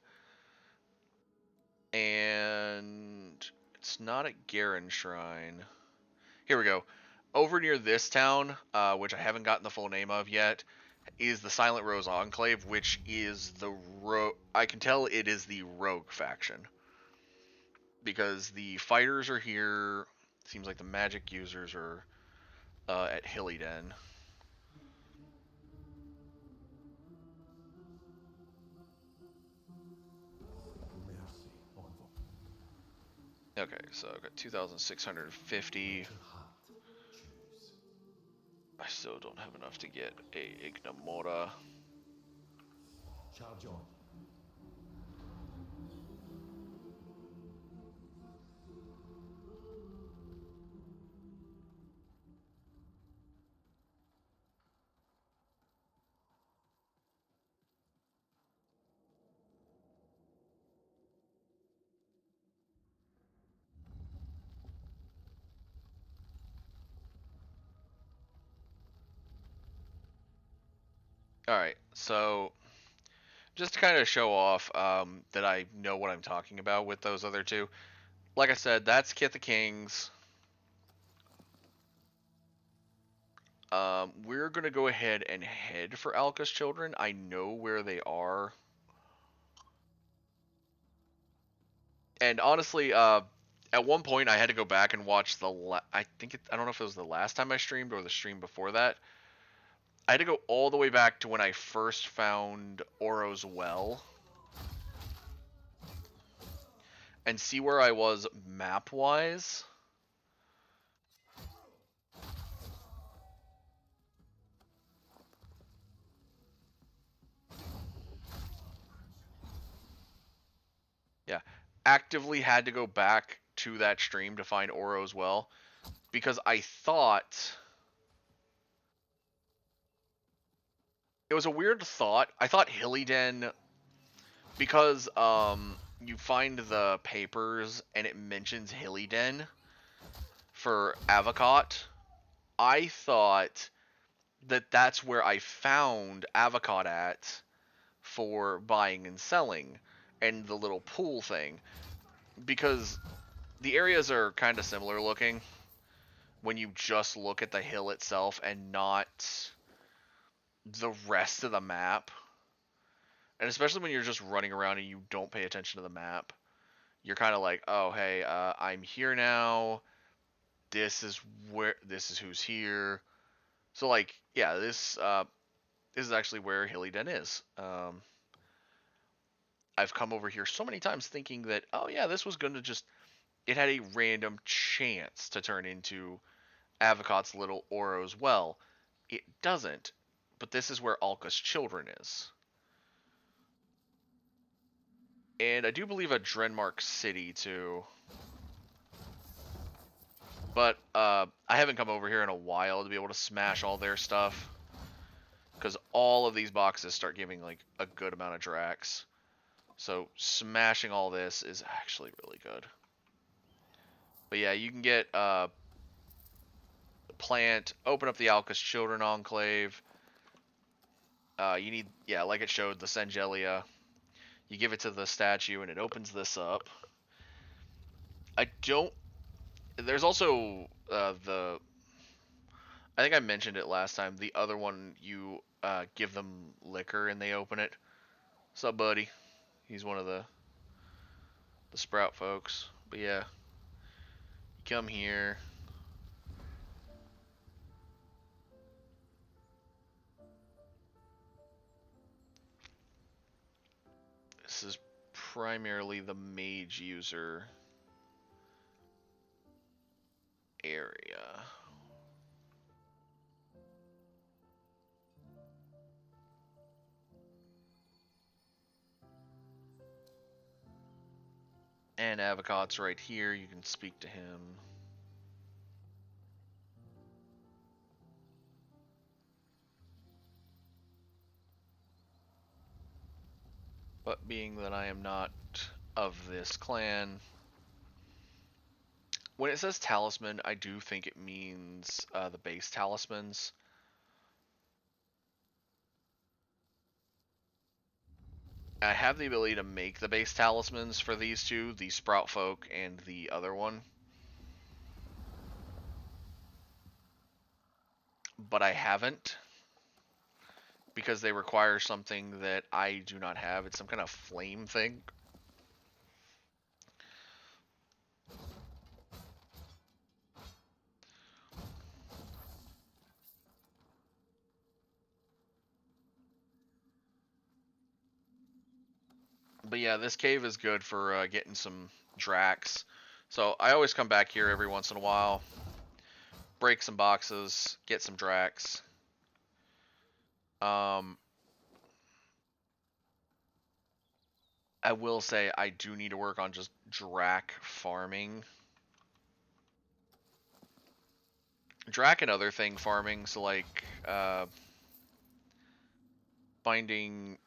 And it's not at Garen Shrine. Here we go. Over near this town, which I haven't gotten the full name of yet, is the Silent Rose Enclave, which is the I can tell it is the rogue faction. Because the fighters are here. Seems like the magic users are at Hilly Den. Okay, so I've got 2,650. I still don't have enough to get a Ignamora. Charge on. Alright, so just to kind of show off that I know what I'm talking about with those other 2. Like I said, that's Kith of Kings. We're going to go ahead and head for Alka's Children. I know where they are. And honestly, at one point I had to go back and watch I don't know if it was the last time I streamed or the stream before that. I had to go all the way back to when I first found Oro's Well and see where I was map-wise. Yeah, actively had to go back to that stream to find Oro's Well because I thought it was a weird thought. I thought Hilly Den, because you find the papers and it mentions Hilly Den for Avocot. I thought that that's where I found Avocot at for buying and selling and the little pool thing, because the areas are kind of similar looking when you just look at the hill itself and not the rest of the map. And especially when you're just running around and you don't pay attention to the map, you're kind of like, oh hey, I'm here now. This is who's here. So like, yeah, this is actually where Hilly Den is. I've come over here so many times thinking that, oh yeah, this was going to just, it had a random chance to turn into Avocat's little Oro's well. It doesn't, but this is where Alka's children is. And I do believe a Drenmark city too. But I haven't come over here in a while to be able to smash all their stuff. Because all of these boxes start giving like a good amount of Drax. So smashing all this is actually really good. But yeah, you can get plant, open up the Alka's Children Enclave. You need, yeah, like it showed, the Sangelia. You give it to the statue and it opens this up. There's also I think I mentioned it last time, the other one you give them liquor and they open it. What's up, buddy? He's one of the Sprout folks. But yeah, you come here. This is primarily the mage user area. And Avocat's right here. You can speak to him. But being that I am not of this clan, when it says talisman, I do think it means the base talismans. I have the ability to make the base talismans for these two, the Sprout Folk and the other one. But I haven't, because they require something that I do not have. It's some kind of flame thing. But yeah, this cave is good for getting some Drax. So I always come back here every once in a while, break some boxes, get some Drax. I will say I do need to work on just Drac farming. Drac and other thing farming, so like finding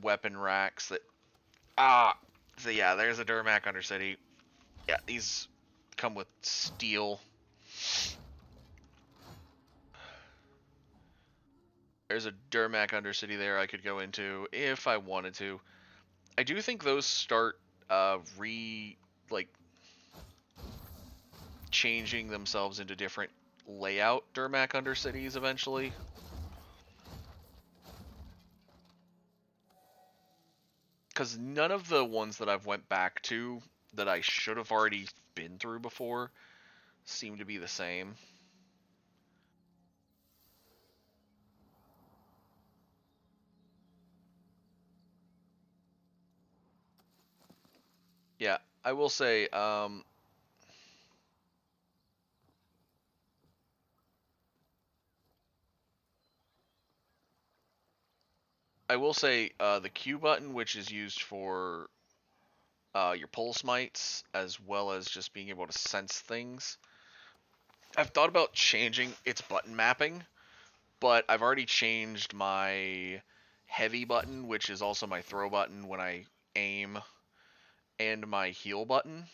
weapon racks that so yeah, there's a Durmac Undercity. Yeah, these come with steel. There's a Durmac Undercity there I could go into if I wanted to. I do think those start like changing themselves into different layout Durmac Undercities eventually. Because none of the ones that I've went back to that I should have already been through before seem to be the same. Yeah, I will say, the Q button, which is used for your pulse mites, as well as just being able to sense things. I've thought about changing its button mapping, but I've already changed my heavy button, which is also my throw button when I aim, and my heal button,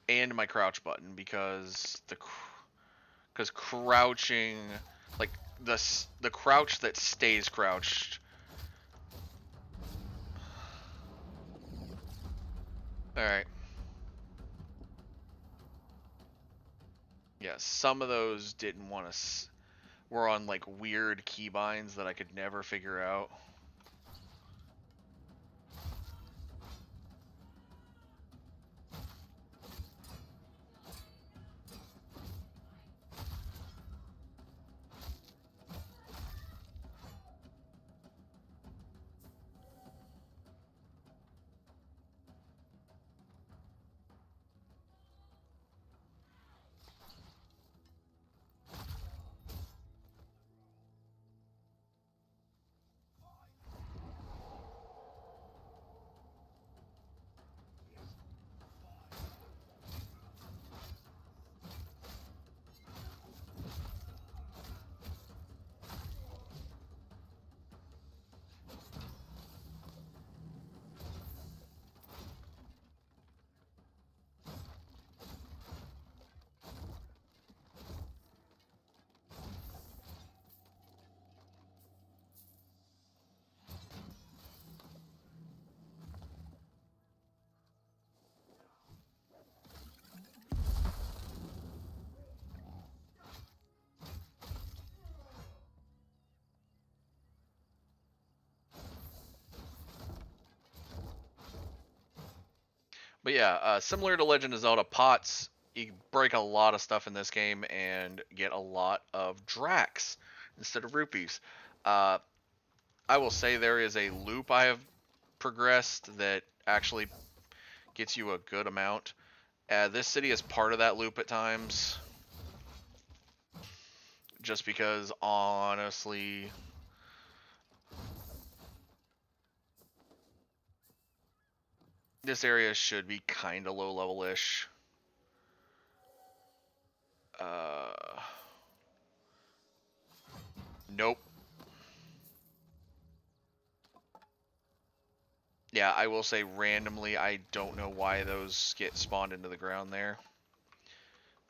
and my crouch button, because crouching, like the crouch that stays crouched. All right. Yeah, some of those didn't want to. Were on like weird keybinds that I could never figure out. But yeah, similar to Legend of Zelda, pots, you break a lot of stuff in this game and get a lot of Drax instead of rupees. Uh, I will say there is a loop I have progressed that actually gets you a good amount. This city is part of that loop at times, just because honestly, this area should be kind of low level-ish. Uh, nope. Yeah, I will say randomly, I don't know why those get spawned into the ground there.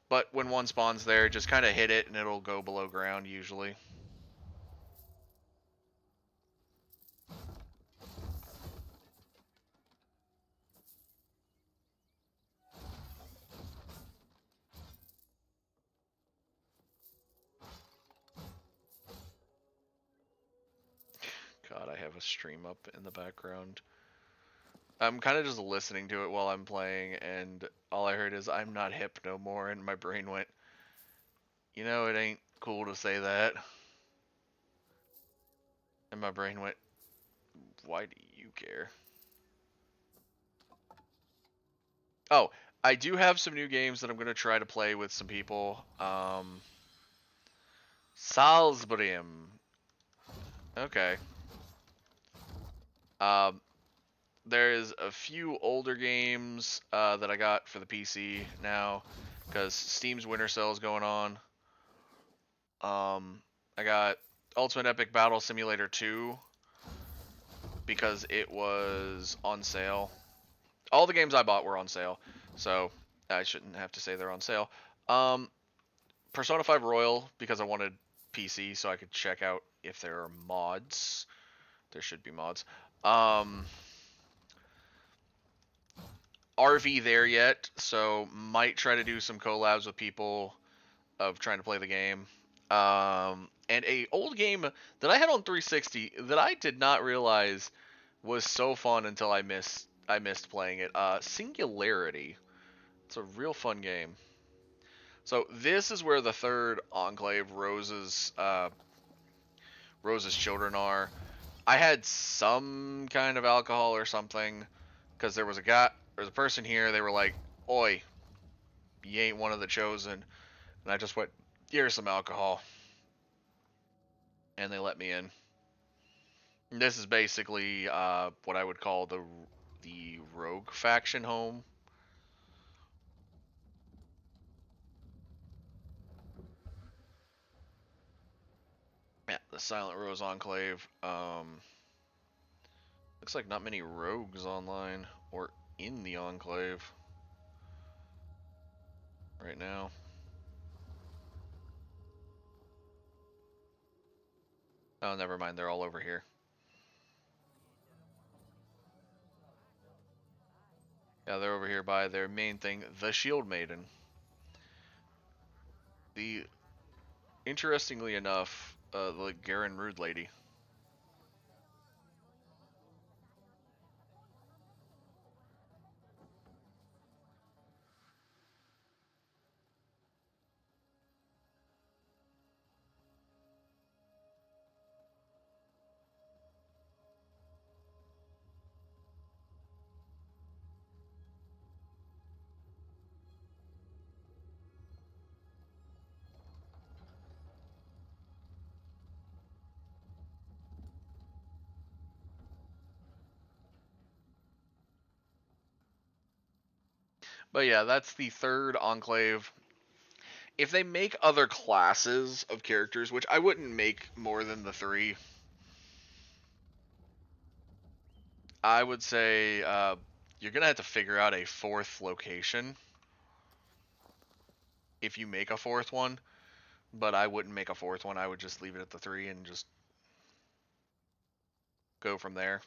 But when one spawns there, just kind of hit it and it'll go below ground usually. God, I have a stream up in the background. I'm kind of just listening to it while I'm playing, and all I heard is, "I'm not hip no more," and my brain went, "You know, it ain't cool to say that." And my brain went, "Why do you care?" Oh, I do have some new games that I'm going to try to play with some people. Salzburgum. Okay. Um, there's a few older games that I got for the PC now because Steam's winter sale is going on. I got Ultimate Epic Battle Simulator 2 because it was on sale. All the games I bought were on sale, so I shouldn't have to say they're on sale. Persona 5 Royal because I wanted PC so I could check out if there are mods. There should be mods. RV there yet, so might try to do some collabs with people of trying to play the game. And a old game that I had on 360 that I did not realize was so fun until I missed playing it. Singularity. It's a real fun game. So this is where the third Enclave, Rose's children are. I had some kind of alcohol or something because there was a person here. They were like, "Oi, you ain't one of the chosen," and I just went, "Here's some alcohol," and they let me in. And this is basically what I would call the rogue faction home. Yeah, the Silent Rose Enclave. Looks like not many rogues online or in the Enclave right now. Oh, never mind. They're all over here. Yeah, they're over here by their main thing, the Shield Maiden. The Interestingly enough, the Garen Rude lady. But yeah, that's the third Enclave. If they make other classes of characters, which I wouldn't make more than the three, I would say you're gonna have to figure out a fourth location if you make a fourth one. But I wouldn't make a fourth one. I would just leave it at the three and just go from there.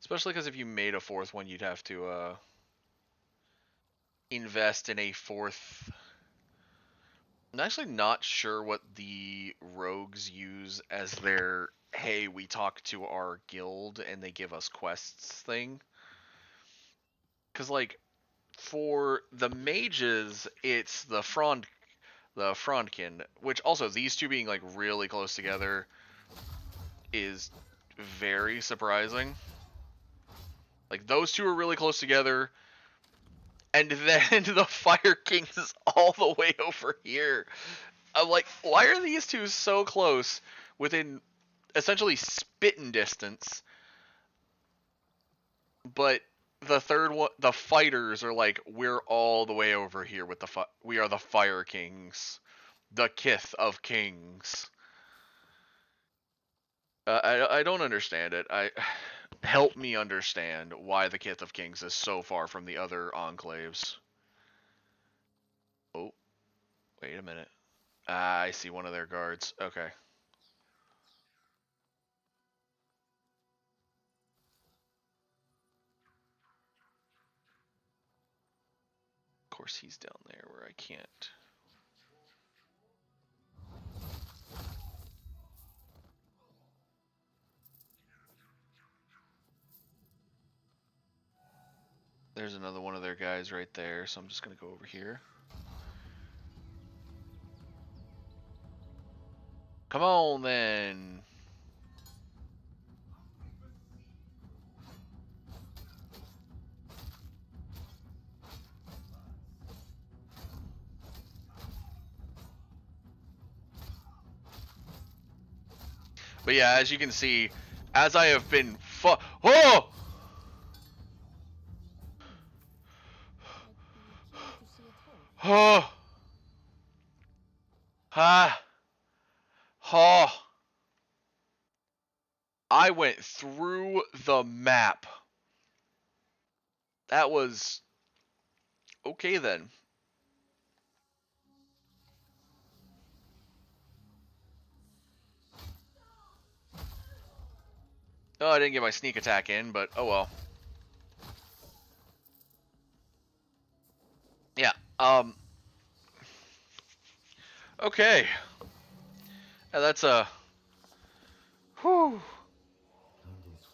Especially because if you made a fourth one, you'd have to invest in a fourth. I'm actually not sure what the rogues use as their, hey, we talk to our guild and they give us quests thing. Because, like, for the mages, it's the Frondkin, which also, these two being, like, really close together is very surprising. Like, those two are really close together, and then the Fire King is all the way over here. I'm like, why are these two so close within essentially spitting distance? But the third one, the fighters are like, we're all the way over here with we are the Fire Kings, the Kith of Kings. I don't understand it. Help me understand why the Kith of Kings is so far from the other enclaves. Oh, wait a minute. I see one of their guards. Okay. Of course he's down there where I can't. There's another one of their guys right there, so I'm just gonna go over here. Come on then. But yeah, as you can see, as I have been oh! Oh! Ha! Oh! I went through the map. That was okay then. Oh, I didn't get my sneak attack in, but oh well. Yeah, okay. Yeah, that's whew. Candles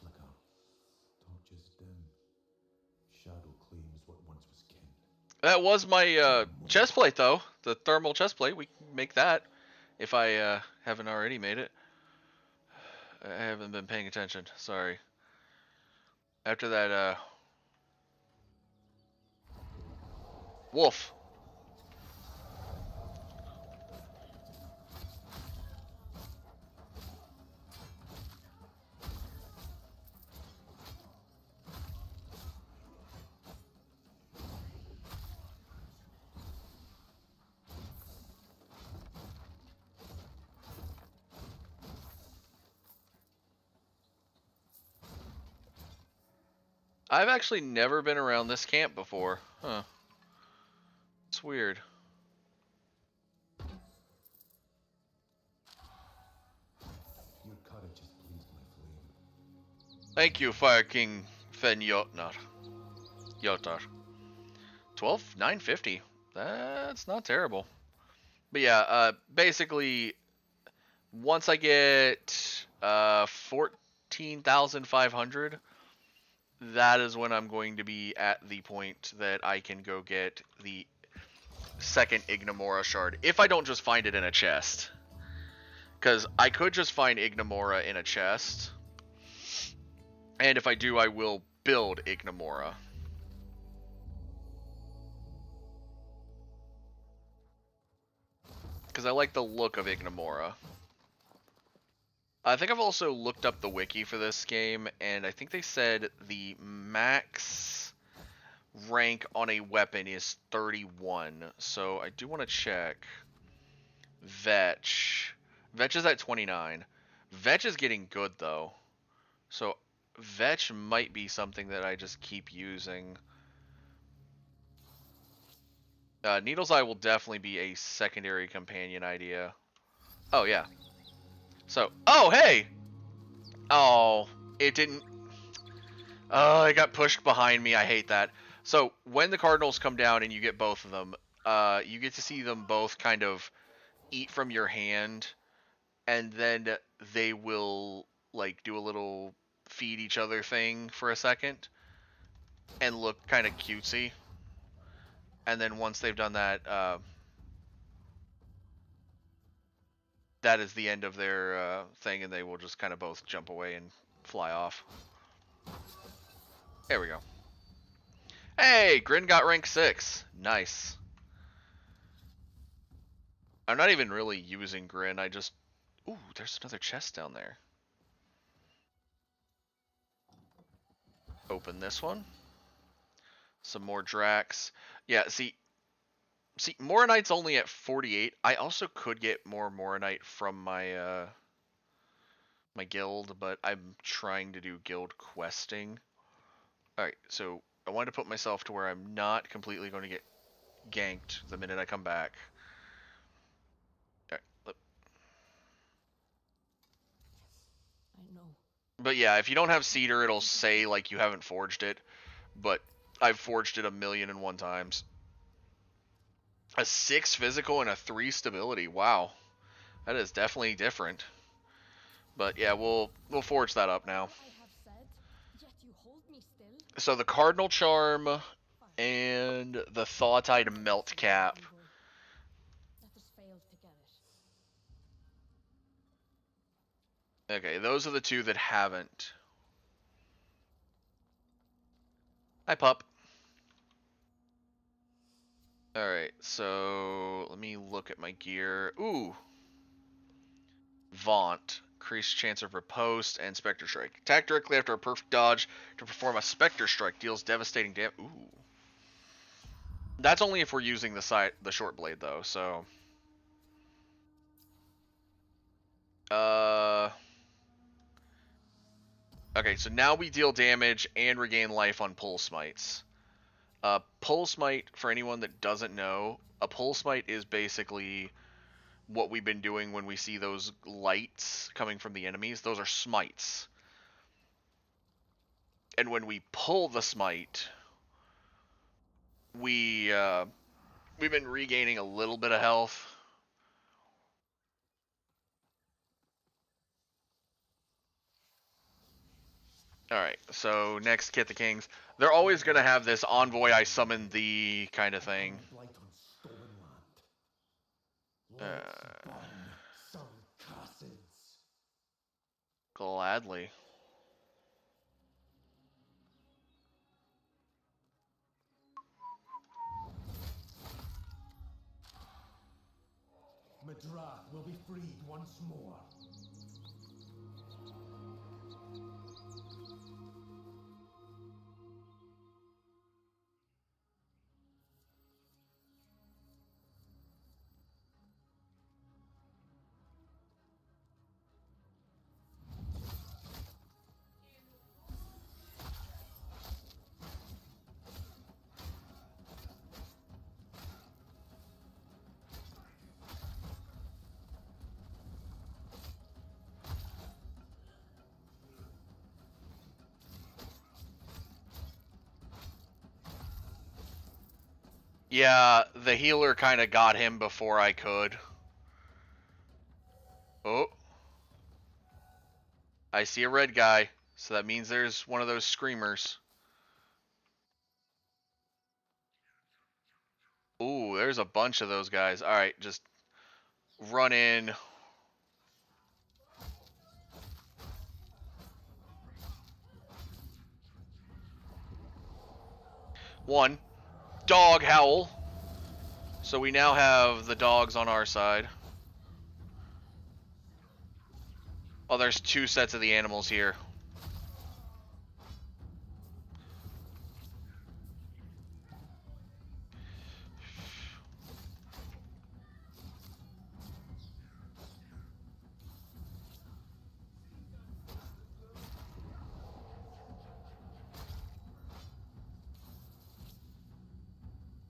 flicker, torches dim. Shadow claims what once was kin. That was my chest plate though. The thermal chest plate. We can make that if I haven't already made it. I haven't been paying attention. Sorry. After that wolf. I've actually never been around this camp before. Huh. It's weird. Your courage has pleased my flame. Thank you, Fire King Fen Jotnar. 12,950. That's not terrible. But yeah, basically, once I get 14,500, that is when I'm going to be at the point that I can go get the second Ignimora shard. If I don't just find it in a chest. Because I could just find Ignimora in a chest. And if I do, I will build Ignimora. Because I like the look of Ignimora. I think I've also looked up the wiki for this game, and I think they said the max rank on a weapon is 31. So I do want to check. Vetch. Vetch is at 29. Vetch is getting good, though. So Vetch might be something that I just keep using. Needle's Eye will definitely be a secondary companion idea. Oh, yeah. So, oh, hey! Oh, it didn't... Oh, it got pushed behind me. I hate that. So when the Cardinals come down and you get both of them, you get to see them both kind of eat from your hand, and then they will like do a little feed each other thing for a second and look kind of cutesy. And then once they've done that, that is the end of their thing, and they will just kind of both jump away and fly off. There we go. Hey, Grin got rank 6. Nice. I'm not even really using Grin. I just... Ooh, there's another chest down there. Open this one. Some more Drax. Yeah, see, Moronite's only at 48. I also could get more Moronite from my my guild, but I'm trying to do guild questing. Alright, so I wanted to put myself to where I'm not completely going to get ganked the minute I come back. Alright, I know. but yeah, if you don't have Cedar, it'll say like you haven't forged it, but I've forged it 1,000,001 times. A 6 physical and a 3 stability. Wow. That is definitely different. But yeah, we'll forge that up now. I have said, yet you hold me still. So the Cardinal Charm and the Thawtide Melt Cap. Let us fail to get it. Okay, those are the two that haven't. Hi, pup. Alright, so let me look at my gear. Ooh. Vaunt. Increased chance of riposte and Spectre Strike. Attack directly after a perfect dodge to perform a Spectre Strike. Deals devastating damage. Ooh. That's only if we're using the short blade, though, so... Okay, so now we deal damage and regain life on Pulse Smites. Pulse Smite, for anyone that doesn't know, a Pulse Smite is basically what we've been doing when we see those lights coming from the enemies. Those are smites. And when we pull the smite, we've been regaining a little bit of health. Alright, so next, Kit the Kings. They're always going to have this envoy I summon thee kind of thing. Blight on stolen land. Let's burn some castles. Gladly. Madrath will be freed once more. Yeah, the healer kind of got him before I could. Oh. I see a red guy, so that means there's one of those screamers. Ooh, there's a bunch of those guys. Alright, just run in. One. Dog howl. So we now have the dogs on our side. Oh, there's 2 sets of the animals here.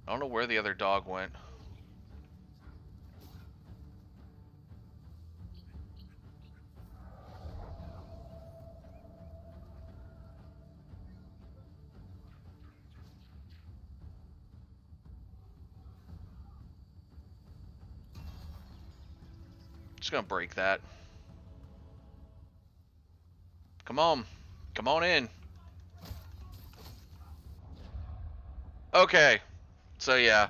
I don't know where the other dog went. Just gonna break that. Come on. Come on in. Okay. So yeah.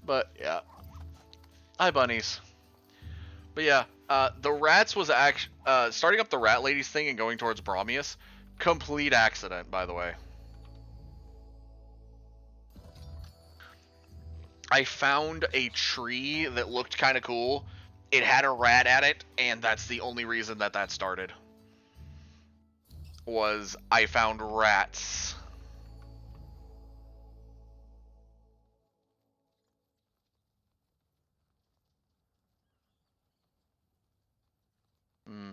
But yeah. Hi, bunnies. But yeah, the rats was starting up the rat ladies thing and going towards Bromius. Complete accident, by the way. I found a tree that looked kind of cool. It had a rat at it, and that's the only reason that that started. Was I found rats. Hmm.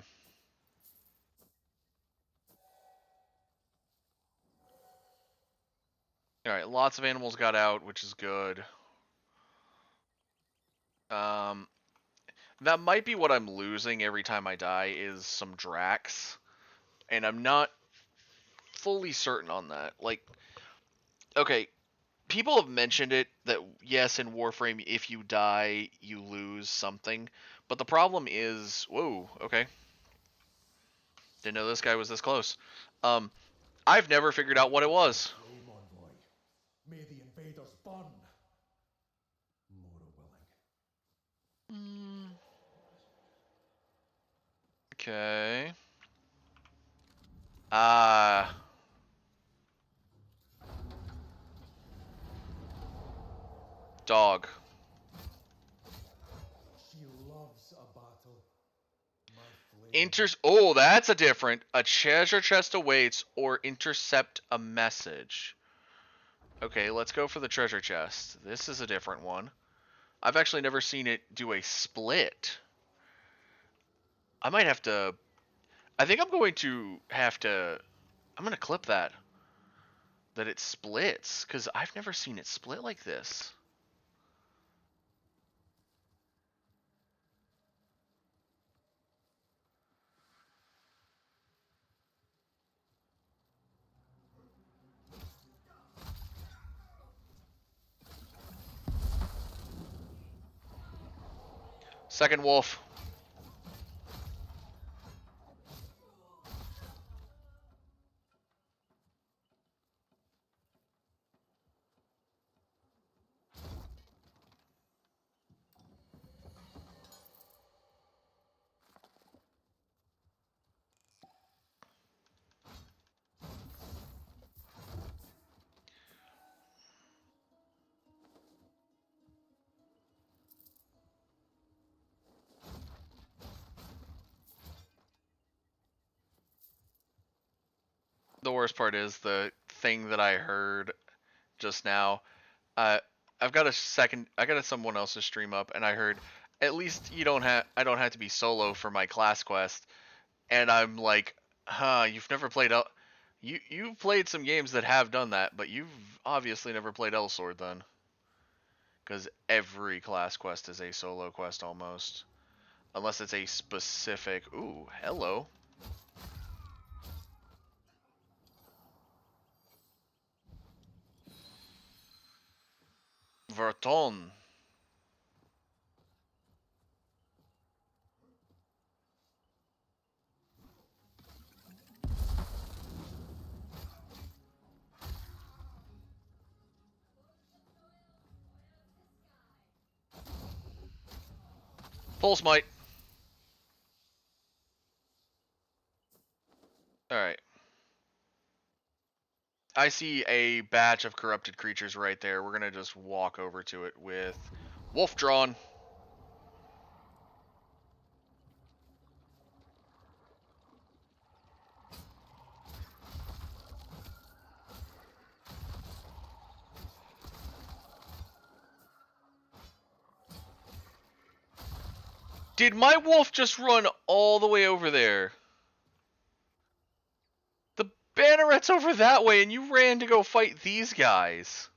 Alright, lots of animals got out, which is good. That might be what I'm losing every time I die, is some Drax. And I'm not fully certain on that. Like, okay, people have mentioned it that yes, in Warframe, if you die, you lose something. But the problem is, whoa, okay. Didn't know this guy was this close. I've never figured out what it was. Flame envoy. May the invaders burn. More willing. Okay. Dog. She loves a battle. My flame. Oh, that's a different. A treasure chest awaits or intercept a message. Okay, let's go for the treasure chest. This is a different one. I've actually never seen it do a split. I might have to... I think I'm going to have to... I'm going to clip that. That it splits, because I've never seen it split like this. Second wolf. The worst part is the thing that I heard just now. Uh, I've got someone else's stream up, and I heard, at least I don't have to be solo for my class quest. And I'm like, huh, you've never played you've played some games that have done that, but you've obviously never played Elsword then. Because every class quest is a solo quest almost. Unless it's a specific... Ooh, hello. Verton. Pulse Might. Alright. I see a batch of corrupted creatures right there. We're gonna just walk over to it with Wolf Drawn. Did my wolf just run all the way over there? The banneret's over that way, and you ran to go fight these guys.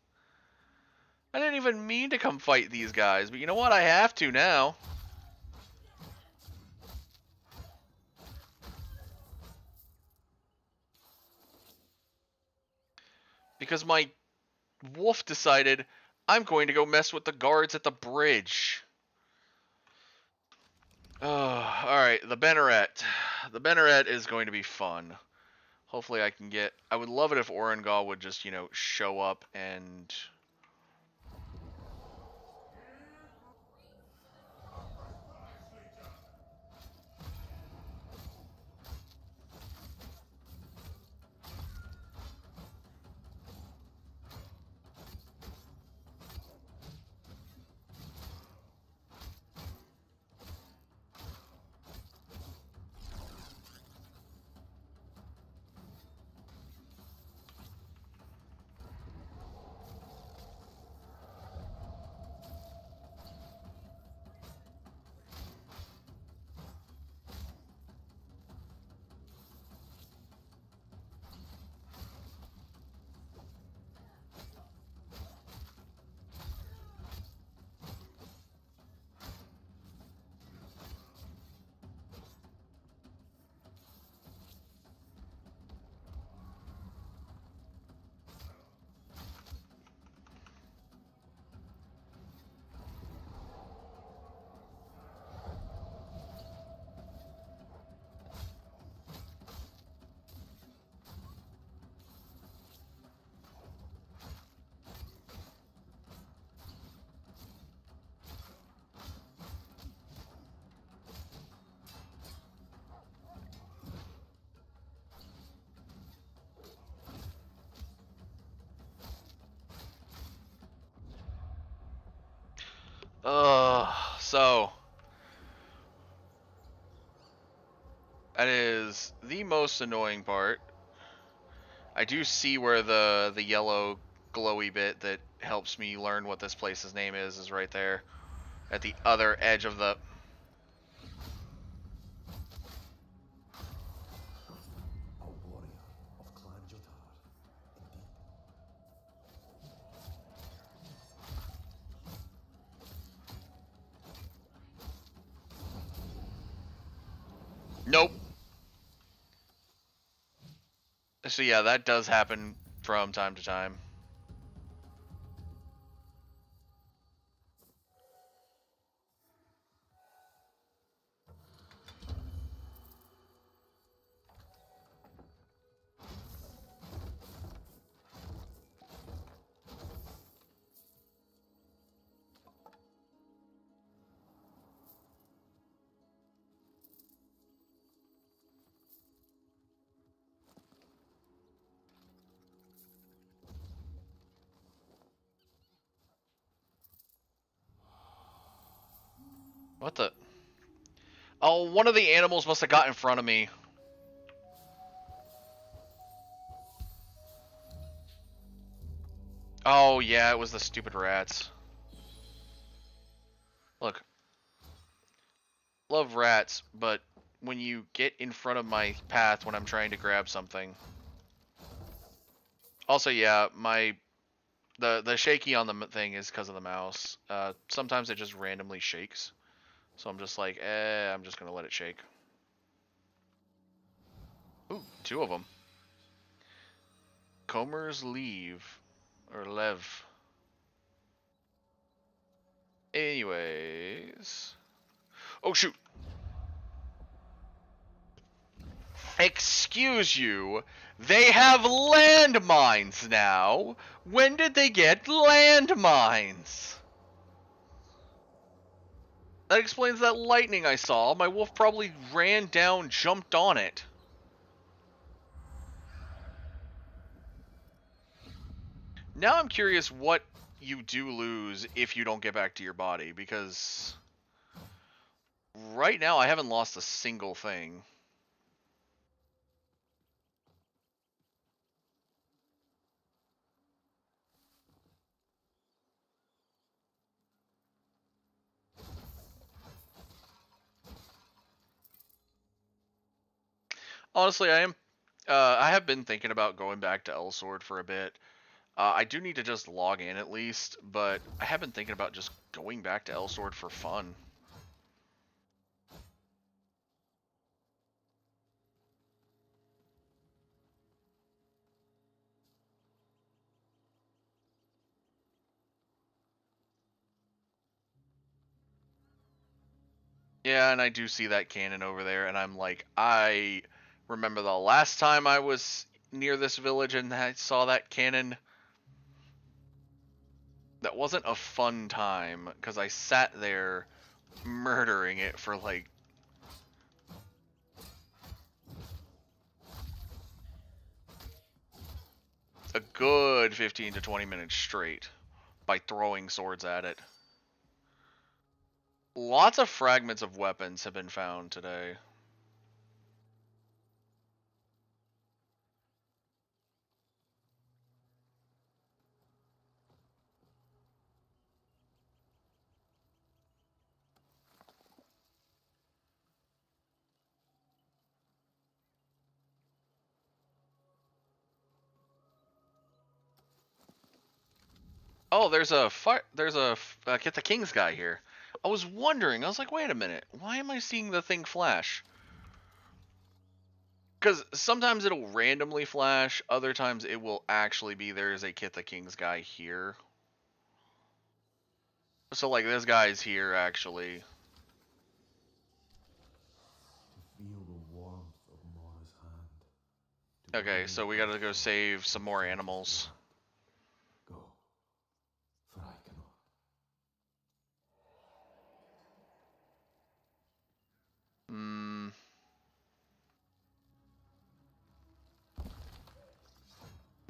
I didn't even mean to come fight these guys, but you know what? I have to now. Because my wolf decided I'm going to go mess with the guards at the bridge. Alright, the Banneret. The Banneret is going to be fun. Hopefully I can get... I would love it if Orengal would just, you know, show up and... So... That is the most annoying part. I do see where the yellow glowy bit that helps me learn what this place's name is right there. At the other edge of the... A warrior of Clan Jotnar, indeed. Nope. So yeah, that does happen from time to time. What the... Oh, one of the animals must have got in front of me. Oh, yeah, it was the stupid rats. Look. Love rats, but when you get in front of my path when I'm trying to grab something... Also, yeah, the shaky on the thing is because of the mouse. Sometimes it just randomly shakes. So I'm just like, I'm just going to let it shake. Ooh, 2 of them. Comer's Leave. Or Lev. Anyways. Oh, shoot. Excuse you. They have landmines now. When did they get landmines? That explains that lightning I saw. My wolf probably ran down, jumped on it. Now I'm curious what you do lose if you don't get back to your body, because right now I haven't lost a single thing. Honestly, I am. I have been thinking about going back to Elsword for a bit. I do need to just log in at least, but I have been thinking about just going back to Elsword for fun. Yeah, and I do see that cannon over there, and I'm like, I remember the last time I was near this village and I saw that cannon. That wasn't a fun time, because I sat there murdering it for like a good 15 to 20 minutes straight by throwing swords at it. Lots of fragments of weapons have been found today. Oh, there's a Get the King's guy here. I was wondering. I was like, wait a minute. Why am I seeing the thing flash? Because sometimes it'll randomly flash. Other times it will actually be there's a Kit the King's guy here. So like this guy's here actually. To feel the warmth of Mora's hand. Okay, so we gotta go save some more animals. Go, for I cannot. Hmm.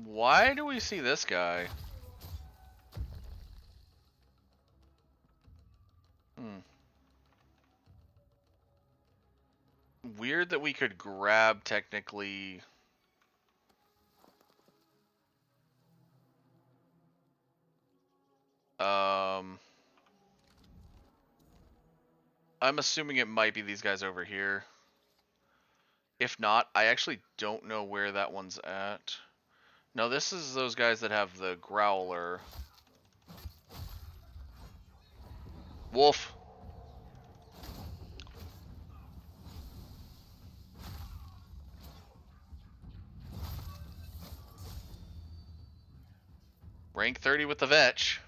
Why do we see this guy? Weird that we could grab technically. I'm assuming it might be these guys over here. If not, I actually don't know where that one's at. No, this is those guys that have the growler. Wolf. Rank 30 with the vetch.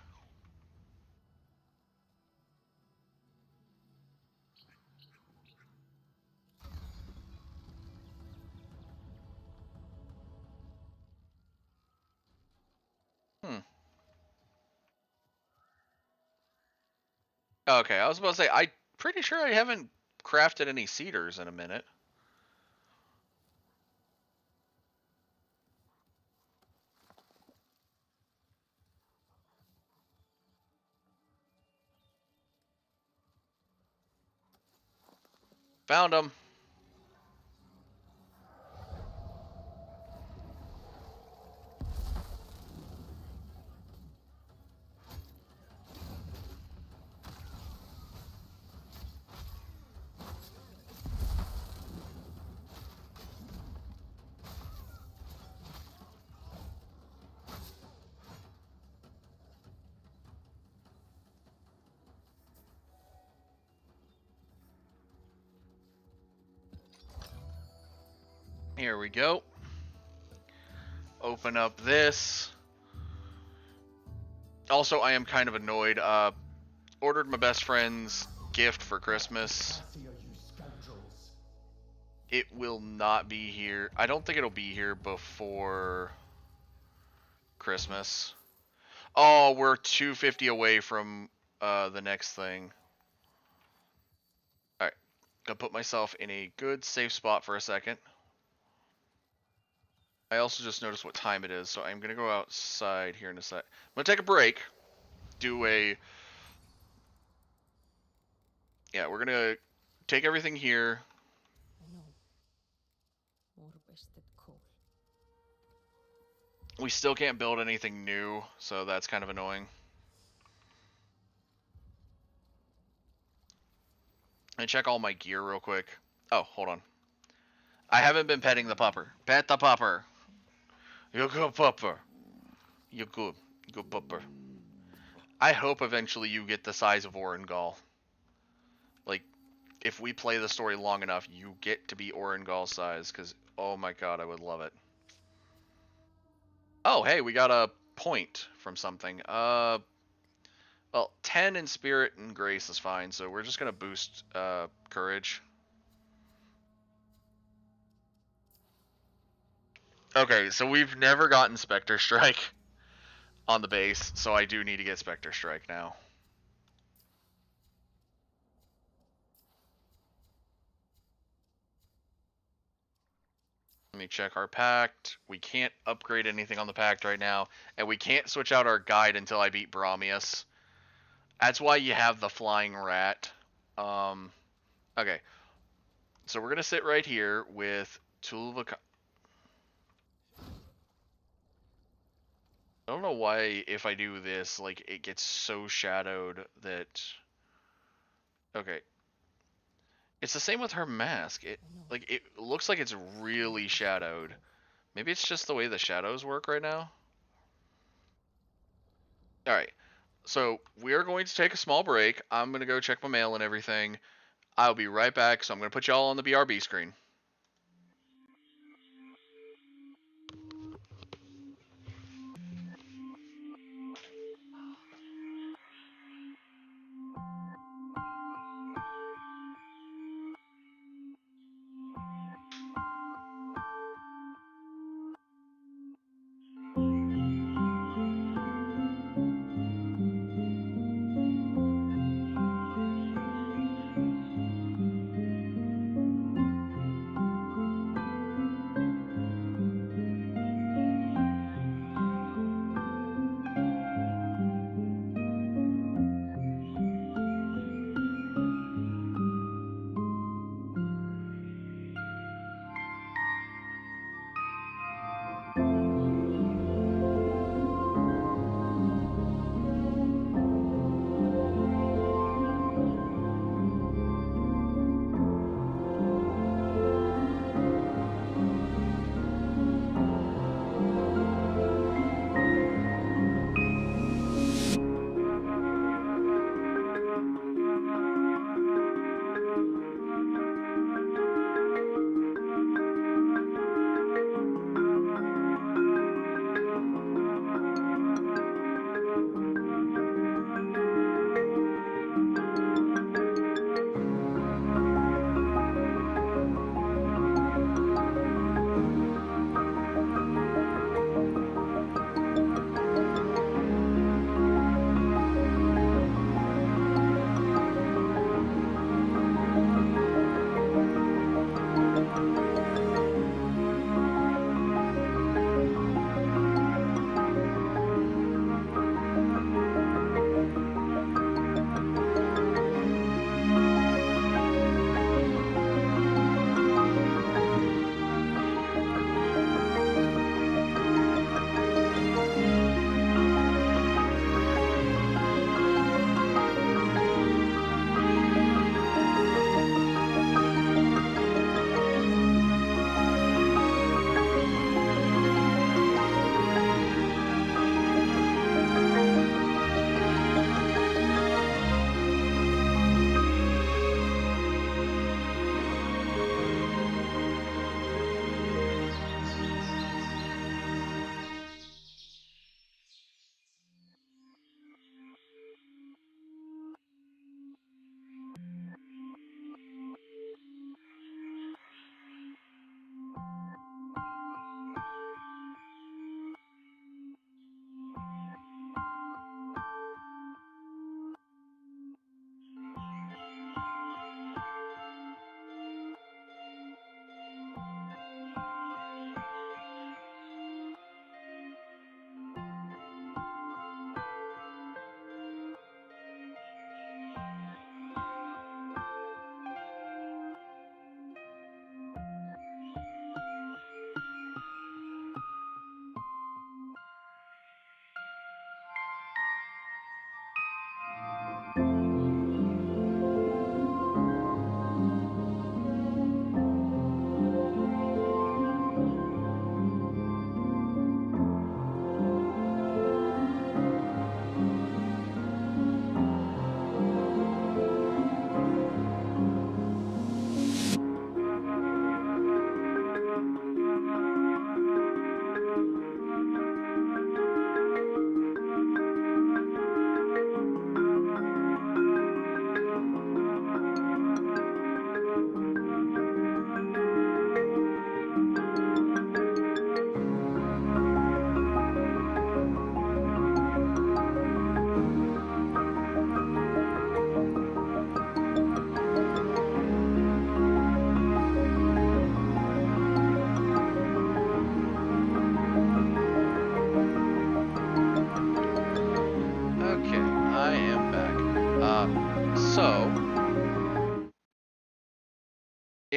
Okay, I was about to say, I'm pretty sure I haven't crafted any cedars in a minute. Found them. Here we go. Open up this. Also, I am kind of annoyed. Ordered my best friend's gift for Christmas. Here, you scoundrels. It will not be here. I don't think it'll be here before Christmas. Oh, we're 250 away from the next thing. Alright. Gonna put myself in a good safe spot for a second. I also just noticed what time it is, so I'm gonna go outside here in a sec. I'm gonna take a break. Do a... Yeah, we're gonna take everything here. I know. More wasted coal. We still can't build anything new, so that's kind of annoying. And check all my gear real quick. Oh, hold on. I haven't been petting the pupper. Pet the pupper. You good pupper. You good. Good pupper. I hope eventually you get the size of Orengal. Like, if we play the story long enough, you get to be Orengal size, because, oh my god, I would love it. Oh, hey, we got a point from something. Well, 10 in spirit and grace is fine, so we're just gonna boost, courage. Okay, so we've never gotten Spectre Strike on the base, so I do need to get Spectre Strike now. Let me check our pact. We can't upgrade anything on the pact right now, and we can't switch out our guide until I beat Brahmius. That's why you have the flying rat. Okay. So we're gonna sit right here with Tulva. I don't know why if I do this, like, it gets so shadowed that... Okay. It's the same with her mask. It looks like it's really shadowed. Maybe it's just the way the shadows work right now? Alright. So, we are going to take a small break. I'm going to go check my mail and everything. I'll be right back, so I'm going to put y'all on the BRB screen.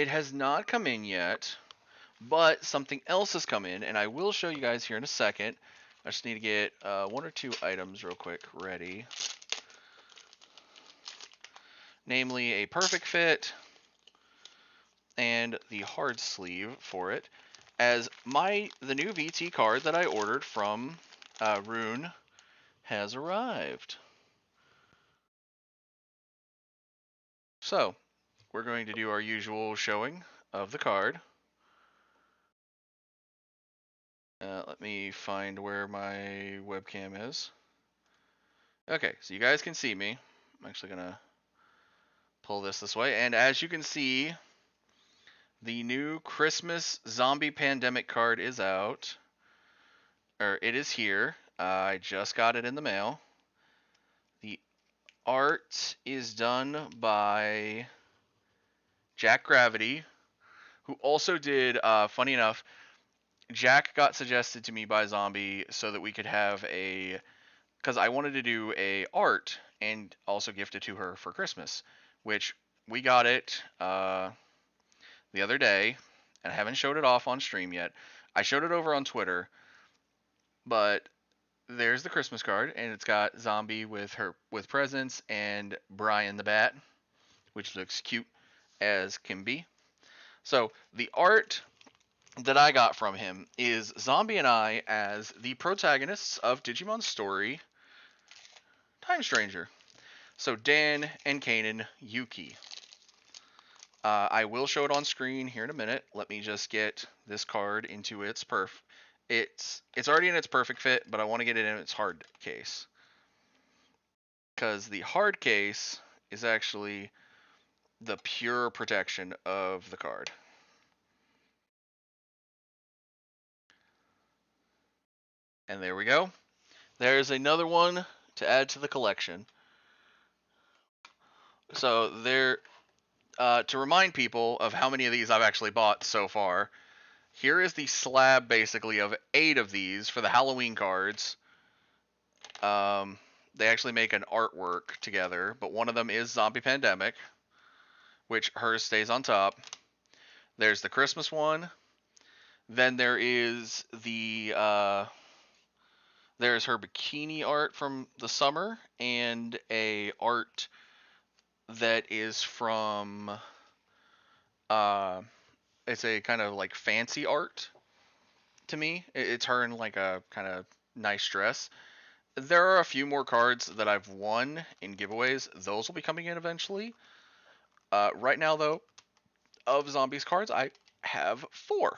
It has not come in yet, but something else has come in, and I will show you guys here in a second. I just need to get one or two items real quick ready. Namely, a perfect fit and the hard sleeve for it. As the new VT card that I ordered from Rune has arrived. So, we're going to do our usual showing of the card. Let me find where my webcam is. Okay, so you guys can see me. I'm actually going to pull this way. And as you can see, the new Christmas Zombie Pandemic card is out. Or it is here. I just got it in the mail. The art is done by Jack Gravity, who also did, funny enough, Jack got suggested to me by Zombie so that we could have because I wanted to do a art and also gift it to her for Christmas, which we got it the other day, and I haven't showed it off on stream yet. I showed it over on Twitter, but there's the Christmas card, and it's got Zombie with presents and Brian the Bat, which looks cute as can be. So the art that I got from him is Zombie and I as the protagonists of Digimon's story, Time Stranger. So Dan and Kanan Yuki. I will show it on screen here in a minute. Let me just get this card into its It's already in its perfect fit, but I want to get it in its hard case. Because the hard case is actually the pure protection of the card. And there we go. There's another one to add to the collection. So there, to remind people of how many of these I've actually bought so far, here is the slab basically of 8 of these for the Halloween cards. They actually make an artwork together, but one of them is Zombie Pandemic, which hers stays on top. There's the Christmas one. Then there is there's her bikini art from the summer, and a art that is from it's a kind of like fancy art to me. It's her in like a kind of nice dress. There are a few more cards that I've won in giveaways. Those will be coming in eventually. Right now, though, of Zombies cards, I have 4.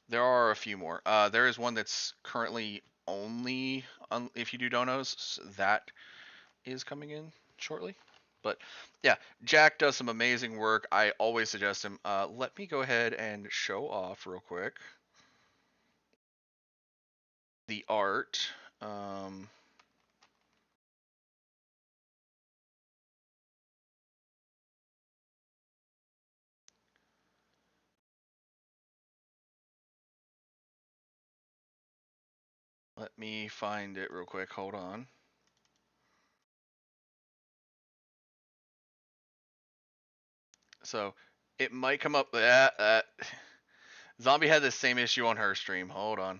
There are a few more. There is one that's currently only if you do donos. So that is coming in shortly. But yeah, Jack does some amazing work. I always suggest him. Let me go ahead and show off real quick the art. Let me find it real quick. Hold on. So it might come up. Zombie had the same issue on her stream. Hold on.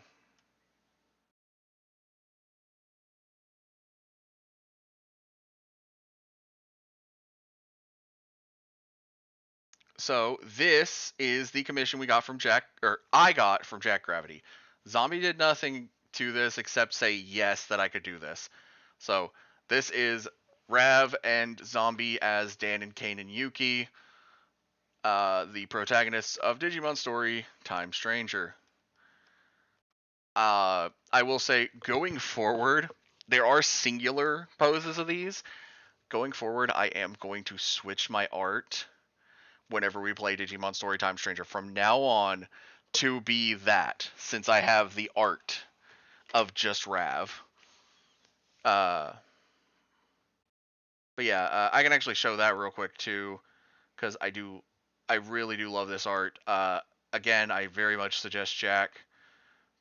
So this is the commission we got from Jack, or I got from Jack Gravity. Zombie did nothing to this except say yes that I could do this. So this is Rav and Zombie as Dan and Kanan Yuki, the protagonists of Digimon story Time Stranger. I will say, going forward, there are singular poses of these. Going forward, I am going to switch my art whenever we play Digimon Story Time Stranger from now on to be that, since I have the art of just Rav. But yeah, I can actually show that real quick too, because I really do love this art. Again, I very much suggest Jack.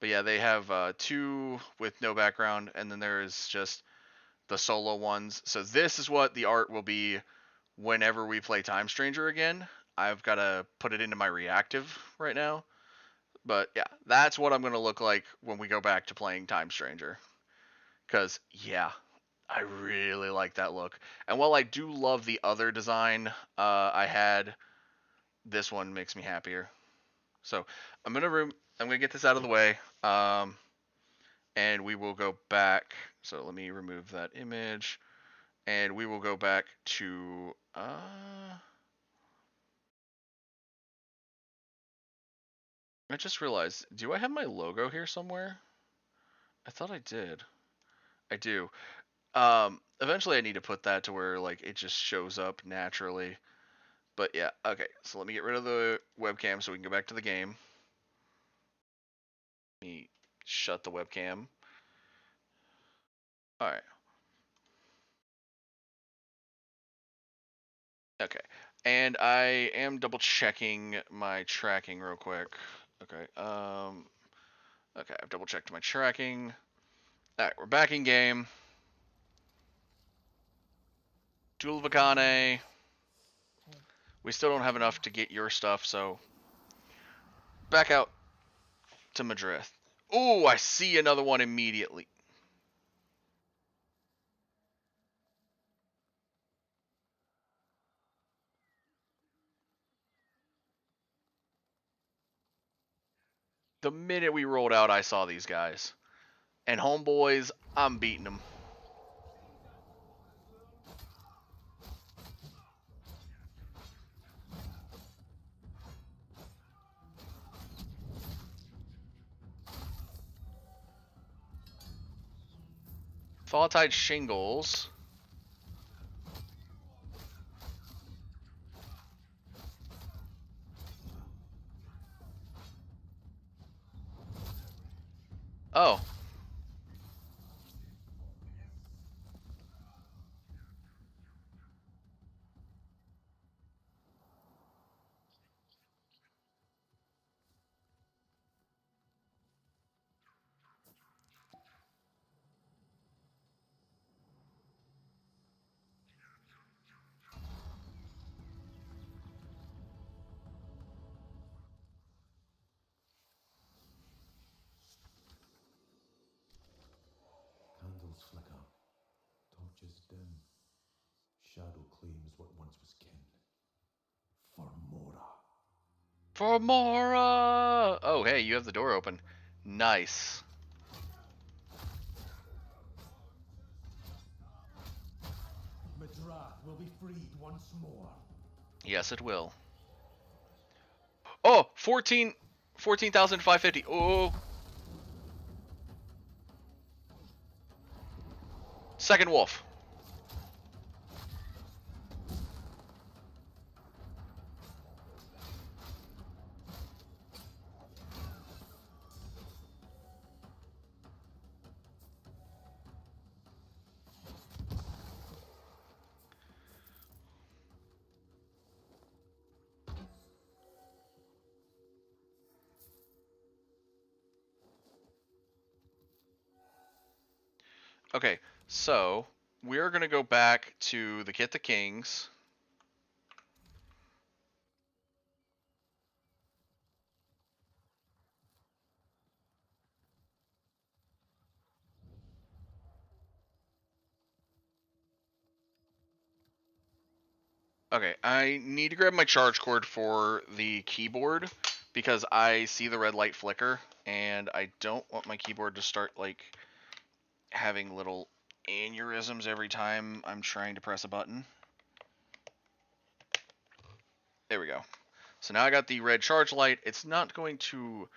But yeah, they have 2 with no background, and then there's just the solo ones. So this is what the art will be whenever we play Time Stranger again. I've got to put it into my reactive right now. But yeah, that's what I'm going to look like when we go back to playing Time Stranger. Because, yeah, I really like that look. And while I do love the other design I had, this one makes me happier. So I'm gonna get this out of the way, and we will go back. So let me remove that image, and we will go back to. I just realized, do I have my logo here somewhere? I thought I did. I do. Eventually I need to put that to where like it just shows up naturally. But yeah, okay. So let me get rid of the webcam so we can go back to the game. Let me shut the webcam. All right. Okay. And I am double checking my tracking real quick. Okay. Okay, I've double checked my tracking. Alright, we're back in game. Duel of Akane. We still don't have enough to get your stuff, so back out to Madrid. Oh, I see another one immediately. The minute we rolled out, I saw these guys. And homeboys, I'm beating them. Fall-Tide Shingles. Oh. Candles flicker, torches dim. Shadow claims what once was kin. For Mora. For Mora! Oh, hey, you have the door open. Nice. Midrath will be freed once more. Yes, it will. Oh, 14,550. Oh. Second wolf. Okay, so we're gonna go back to the Get the Kings. Okay, I need to grab my charge cord for the keyboard because I see the red light flicker and I don't want my keyboard to start like having little aneurysms every time I'm trying to press a button. There we go. So now I got the red charge light. It's not going to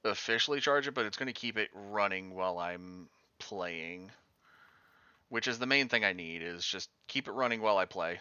officially charge it, but it's going to keep it running while I'm playing, which is the main thing I need, is just keep it running while I play.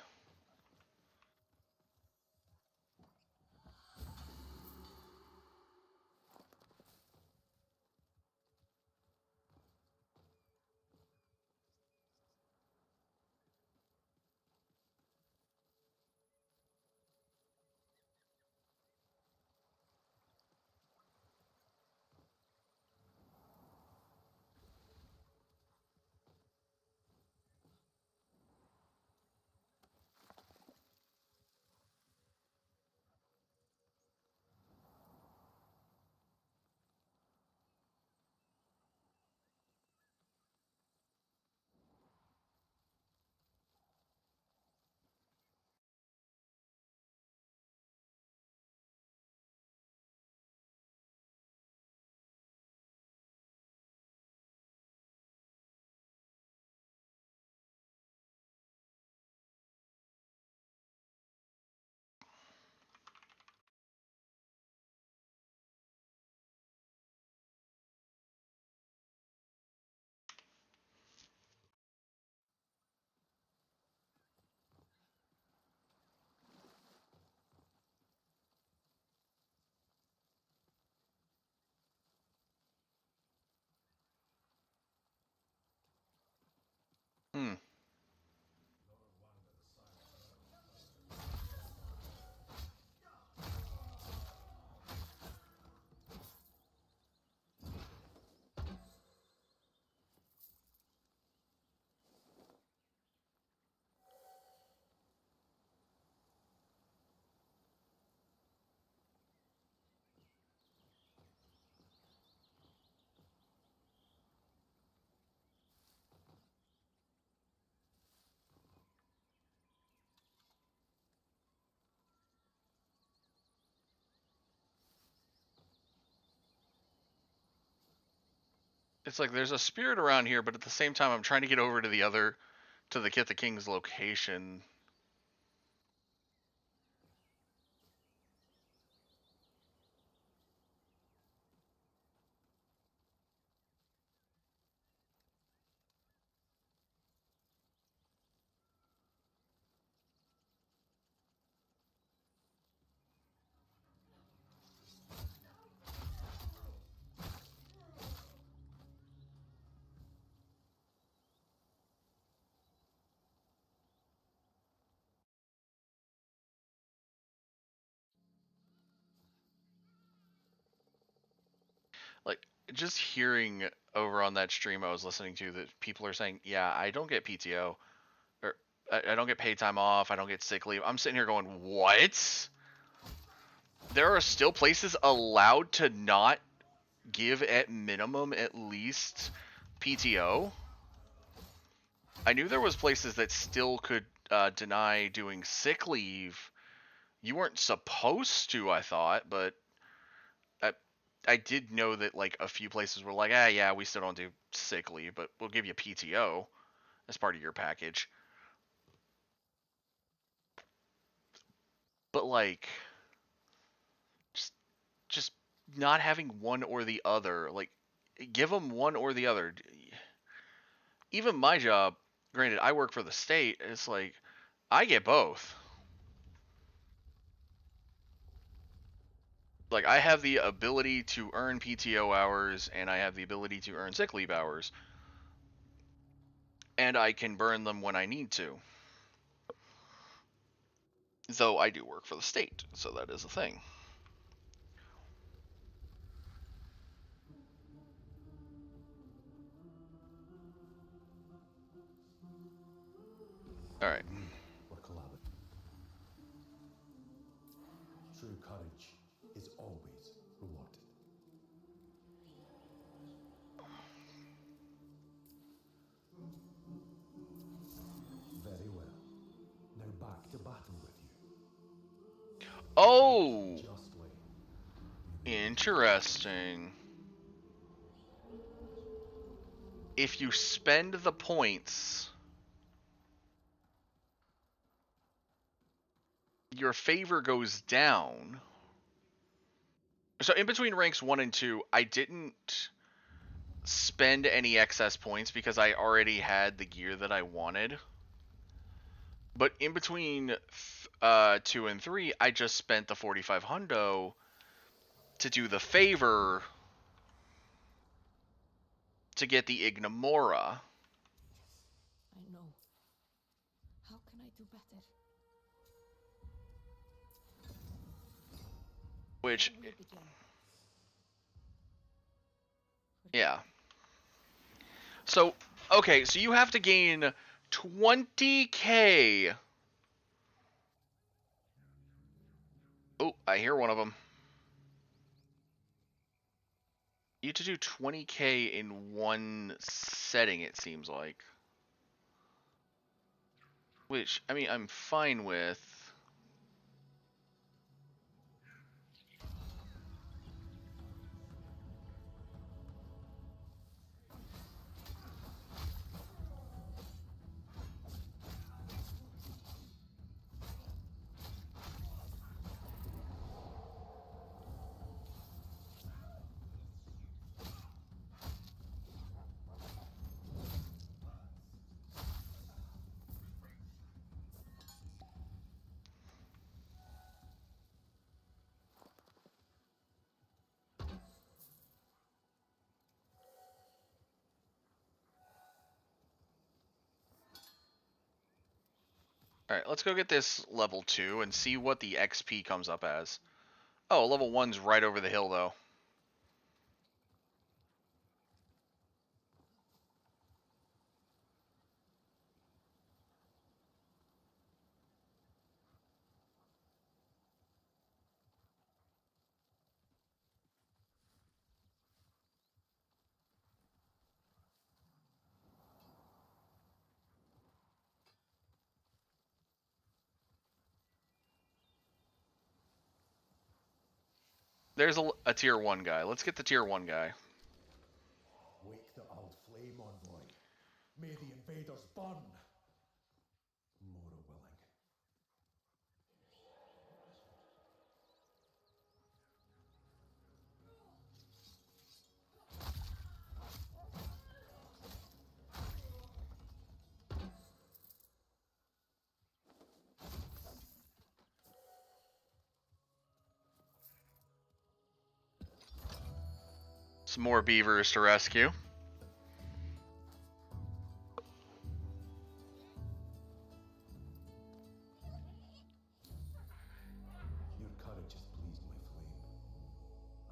It's like there's a spirit around here, but at the same time, I'm trying to get over to the Kith the King's location. Like, just hearing over on that stream I was listening to that people are saying, yeah, I don't get PTO, or I don't get paid time off, I don't get sick leave. I'm sitting here going, what? There are still places allowed to not give at minimum at least PTO? I knew there was places that still could deny doing sick leave. You weren't supposed to, I thought, but I, I did know that like a few places were like, yeah, we still don't do sick leave, but we'll give you PTO as part of your package. But like, just just not having one or the other, like, give them one or the other. Even my job, granted, I work for the state. It's like I get both. Like I have the ability to earn PTO hours and I have the ability to earn sick leave hours, and I can burn them when I need to. Though I do work for the state, so that is a thing. All right. For calamity. True courage is always rewarded. Very well. Now back to battle with you. Oh, Justly. interesting. If you spend the points, your favor goes down. So in between ranks 1 and 2, I didn't spend any excess points because I already had the gear that I wanted. But in between 2 and 3, I just spent the 45 hundo to do the favor to get the Ignamora. I know. How can I do better? Which, When we begin. yeah. So, okay, so you have to gain 20k. Oh, I hear one of them. You have to do 20k in one setting, it seems like. Which, I mean, I'm fine with. Alright, let's go get this level 2 and see what the XP comes up as. Oh, level 1's right over the hill, though. There's a tier 1 guy. Let's get the tier 1 guy. Wait the old flame, envoy. May the invaders burn. Mora willing. Some more beavers to rescue. Your courage has pleased my flame.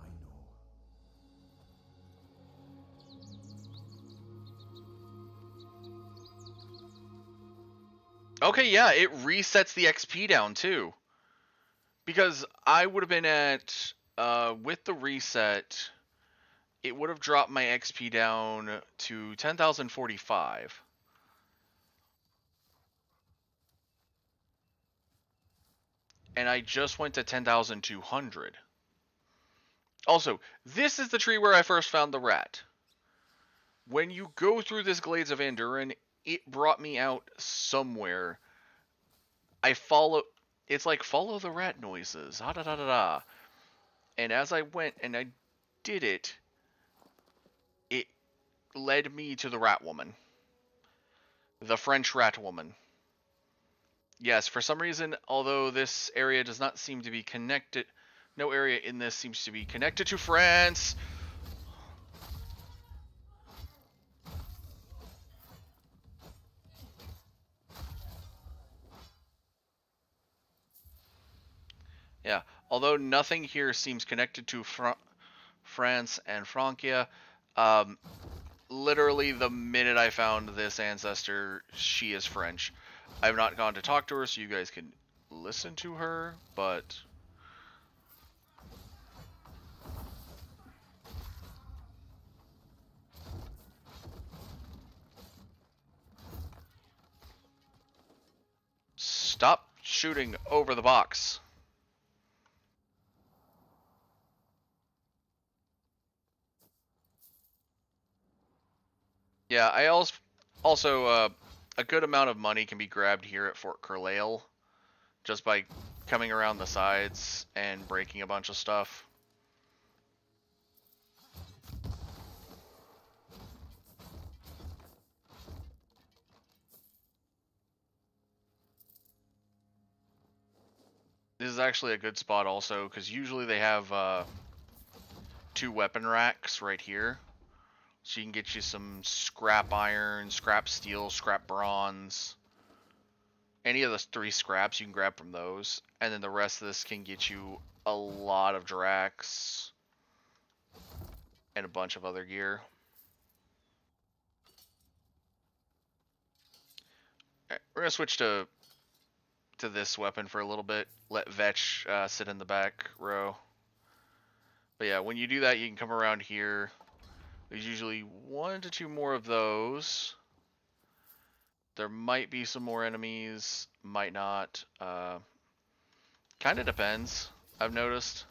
I know. Okay, yeah, it resets the XP down too. Because I would have been at, with the reset, it would have dropped my XP down to 10,045. And I just went to 10,200. Also, this is the tree where I first found the rat. When you go through this Glades of Anduran, it brought me out somewhere. I follow. It's like follow the rat noises. Da da da da da. And as I went and I did it, it led me to the rat woman, the French rat woman. Yes, for some reason, although this area does not seem to be connected, no area in this seems to be connected to France. Yeah, although nothing here seems connected to France and Francia, literally the minute I found this ancestor, she is French. I've not gone to talk to her, so you guys can listen to her, but... Stop shooting over the box. Yeah, I also a good amount of money can be grabbed here at Fort Carlisle just by coming around the sides and breaking a bunch of stuff. This is actually a good spot also, because usually they have 2 weapon racks right here. So you can get you some scrap iron, scrap steel, scrap bronze. Any of the 3 scraps you can grab from those. And then the rest of this can get you a lot of Drax and a bunch of other gear. Alright, we're gonna switch to this weapon for a little bit. Let Vetch sit in the back row. But yeah, when you do that, you can come around here. There's usually 1 to 2 more of those. There might be some more enemies, might not. Kind of depends, I've noticed.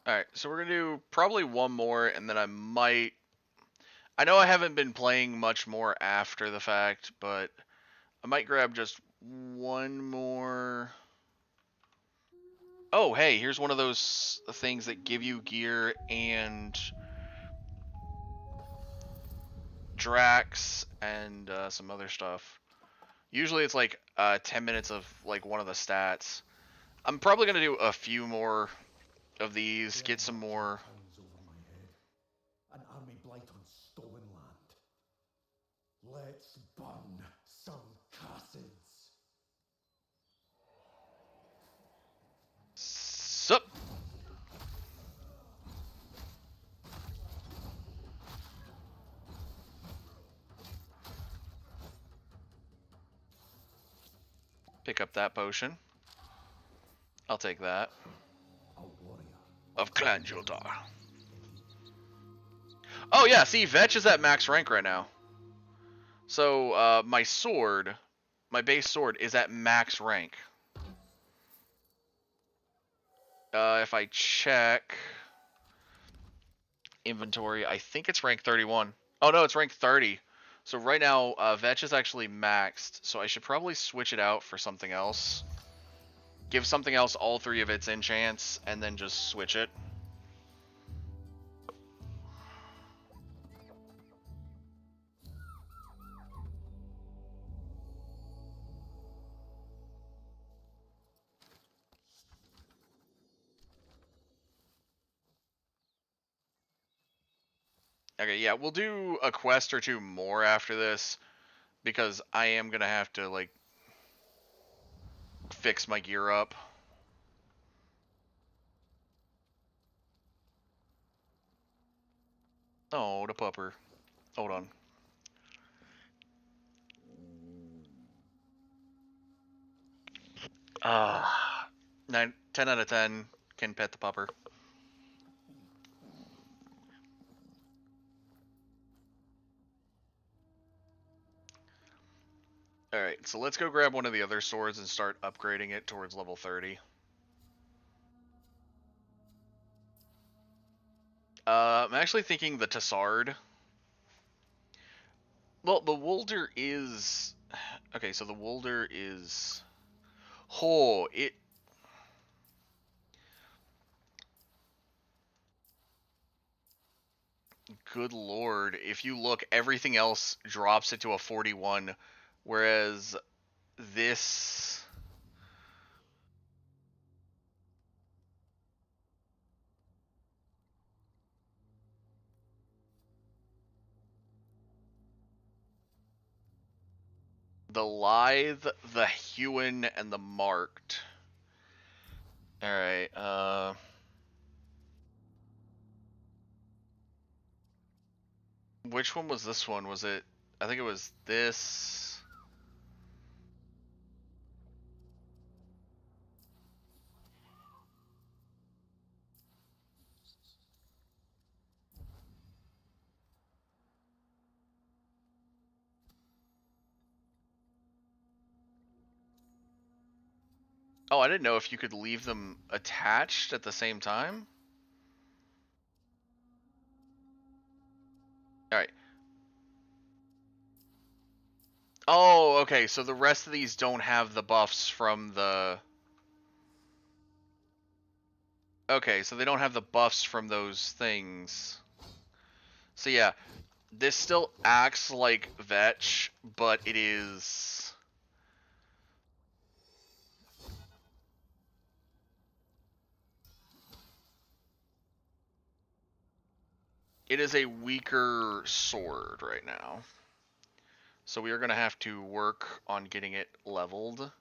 Alright, so we're gonna do probably 1 more, and then I might... I know I haven't been playing much more after the fact, but I might grab just 1 more... Oh, hey, here's one of those things that give you gear and Drax and some other stuff. Usually it's like 10 minutes of like one of the stats. I'm probably going to do a few more of these, get some more. Hangs over my head. An army blight on stolen land. Let's burn some castles. Pick up that potion. I'll take that. A warrior. Of Clan Jildar. Oh yeah, see, Vetch is at max rank right now. So my sword, my base sword, is at max rank. If I check inventory, I think it's rank 31. Oh no, it's rank 30. So right now, Vetch is actually maxed, so I should probably switch it out for something else. Give something else all 3 of its enchants, and then just switch it. Okay, yeah, we'll do a quest or 2 more after this, because I am gonna have to, like, fix my gear up. Oh, the pupper. Hold on. 10 out of 10. Can pet the pupper. Alright, so let's go grab one of the other swords and start upgrading it towards level 30. I'm actually thinking the Tassard. Well, the Wolder is... Okay, so the Wolder is... Oh, it... Good lord. If you look, everything else drops it to a 41, whereas this... The Lithe, the Hewn, and the Marked. Alright, which one was this one? Was it... I think it was this... Oh, I didn't know if you could leave them attached at the same time. Alright. Oh, okay, so the rest of these don't have the buffs from the... Okay, so they don't have the buffs from those things. So yeah, this still acts like Vetch, but it is... It is a weaker sword right now. So we are going to have to work on getting it leveled.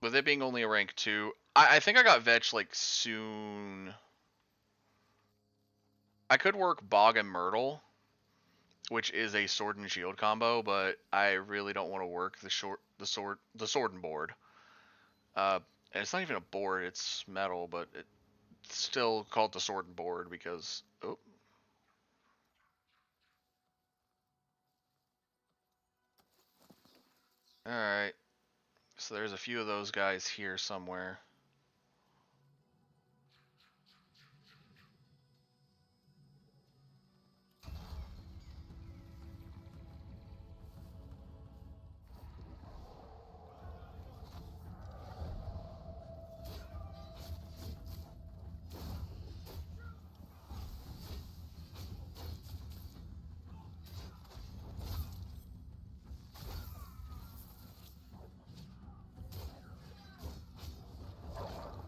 With it being only a rank 2, I think I got Vetch like soon. I could work Bog and Myrtle, which is a sword and shield combo, but I really don't want to work the sword and board. And it's not even a board; it's metal, but it's still called the sword and board because oh. All right, so there's a few of those guys here somewhere.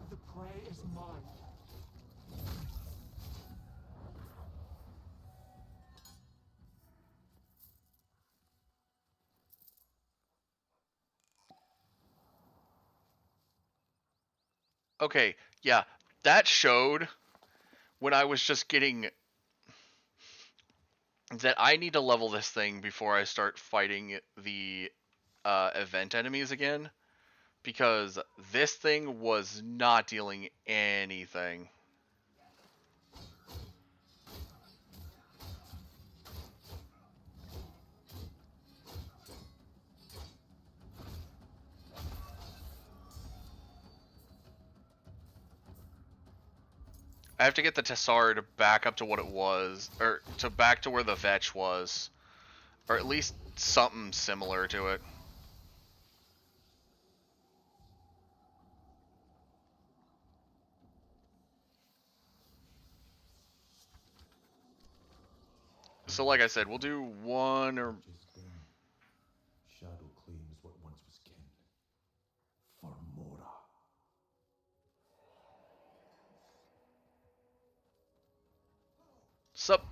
The prey is mine. Okay, yeah, that showed when I was just getting that I need to level this thing before I start fighting the event enemies again. because this thing was not dealing anything. I have to get the Tessard back up to what it was, or to back to where the Vetch was, or at least something similar to it. So like I said, we'll do one or... Just then, Shadow claims what once was kin. Farmora. Sup?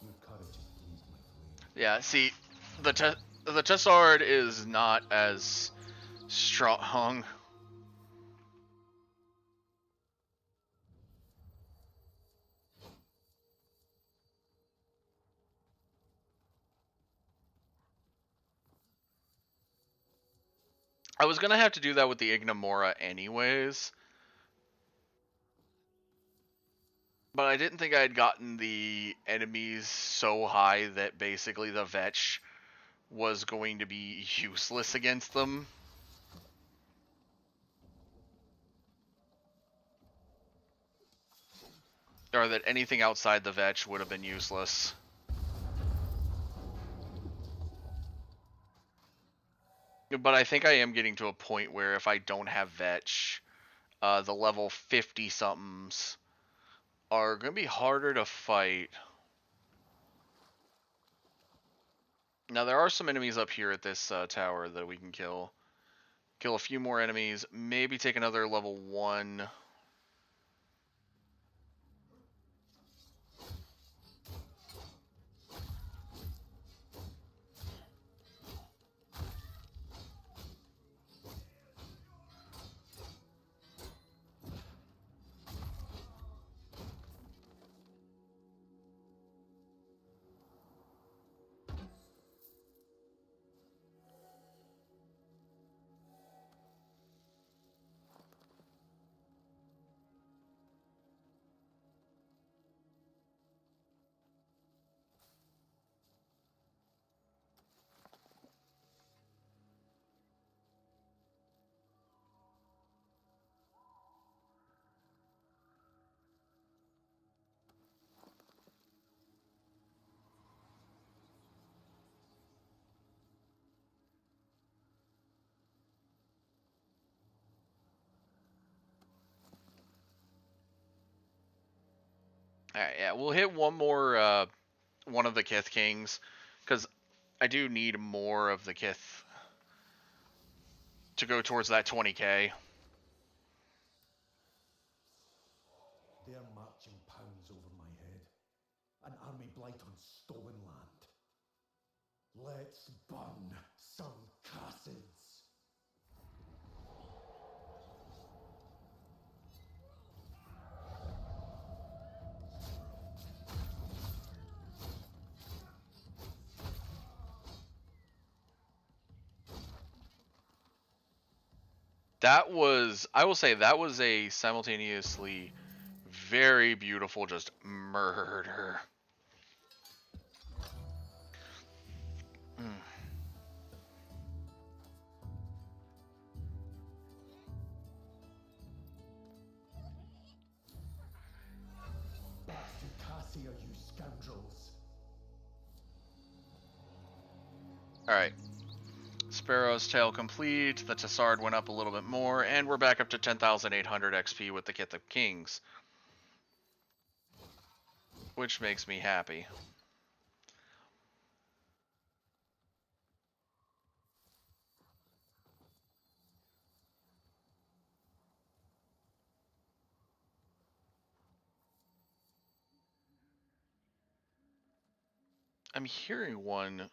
Your courage has pleased my flame. Yeah, see, the Tessard is not as strong. I was gonna have to do that with the Ignamora anyways, but I didn't think I had gotten the enemies so high that basically the Vetch was going to be useless against them. Or that anything outside the Vetch would have been useless. But I think I am getting to a point where if I don't have Vetch, the level 50 somethings are going to be harder to fight. Now there are some enemies up here at this tower that we can kill. Kill a few more enemies, maybe take another level 1. Alright, yeah, we'll hit one more, one of the Kith Kings, because I do need more of the Kith to go towards that 20k. They are marching pounds over my head. An army blight on stolen land. Let's burn some castles. That was, I will say, that was a simultaneously very beautiful just murder. Back to Cassia, you scoundrels. Alright. Sparrow's Tale complete, the Tessard went up a little bit more, and we're back up to 10,800 XP with the Kith of Kings. Which makes me happy. I'm hearing one.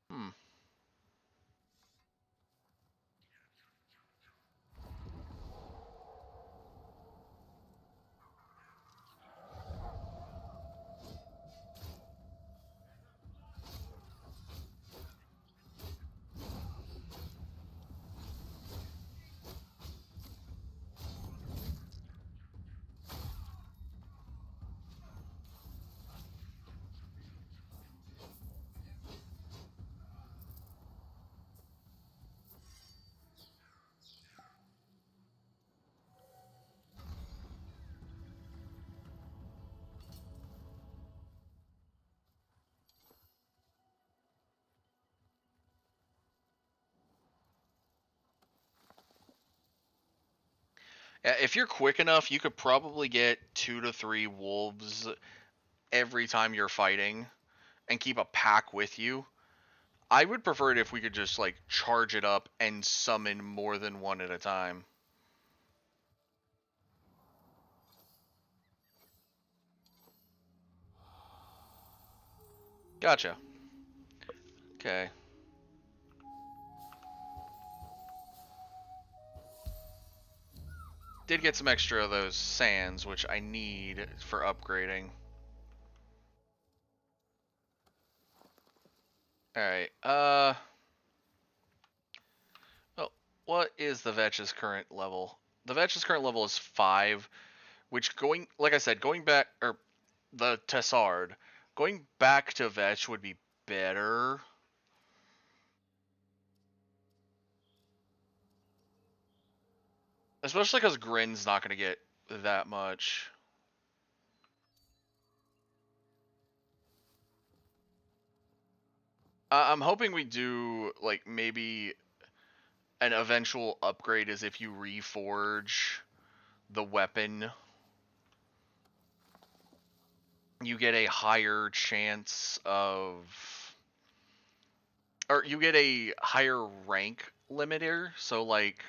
Hmm. Yeah, if you're quick enough, you could probably get 2 to 3 wolves every time you're fighting and keep a pack with you. I would prefer it if we could just like charge it up and summon more than one at a time. Gotcha. Okay. Did get some extra of those sands, which I need for upgrading. Alright, well, what is the Vetch's current level? The Vetch's current level is 5, which like I said, going back, or the Tessard, going back to Vetch would be better. Especially because Grin's not going to get that much. I'm hoping we do, like, maybe an eventual upgrade is if you reforge the weapon, you get a higher chance of, or you get a higher rank limiter. So like,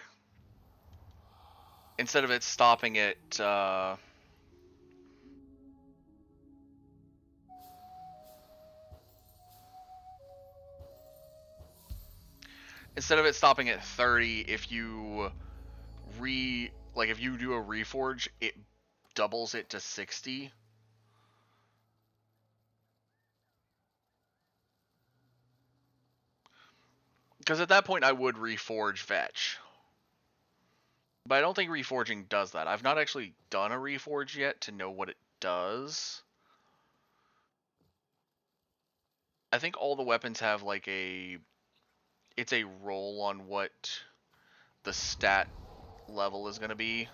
instead of it stopping at instead of it stopping at 30, if you if you do a reforge, it doubles it to 60. Because at that point, I would reforge Vetch. But I don't think reforging does that. I've not actually done a reforge yet to know what it does. I think all the weapons have like it's a roll on what the stat level is going to be.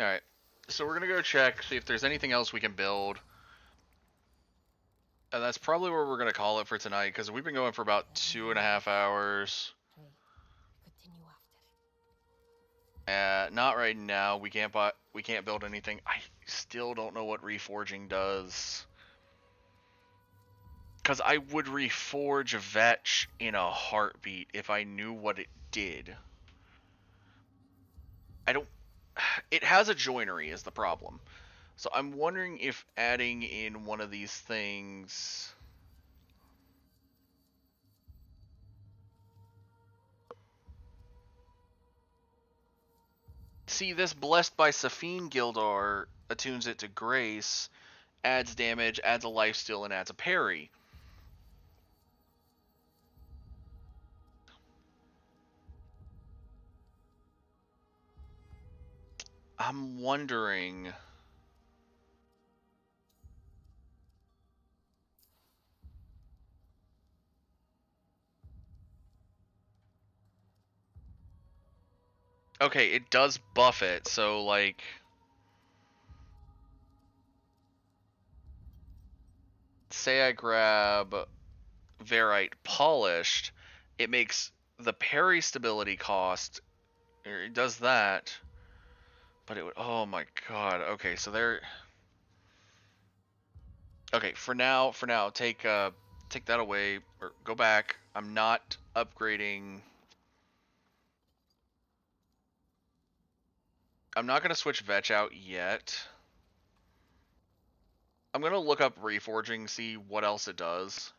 Alright, so we're going to go check, see if there's anything else we can build. And that's probably where we're going to call it for tonight, because we've been going for about 2.5 hours. Hey, continue after. Not right now. We can't build anything. I still don't know what reforging does. Because I would reforge a Vetch in a heartbeat if I knew what it did. I don't... It has a joinery is the problem. So I'm wondering if adding in one of these things... See, this Blessed by Safine Gildar attunes it to Grace, adds damage, adds a lifesteal, and adds a parry. I'm wondering... Okay, it does buff it, so like... Say I grab Verite Polished, it makes the parry stability cost... It does that, but it would... Oh my god, okay, so there... Okay, for now, take that away, or go back. I'm not upgrading... I'm not going to switch Vetch out yet. I'm going to look up Reforging, see what else it does.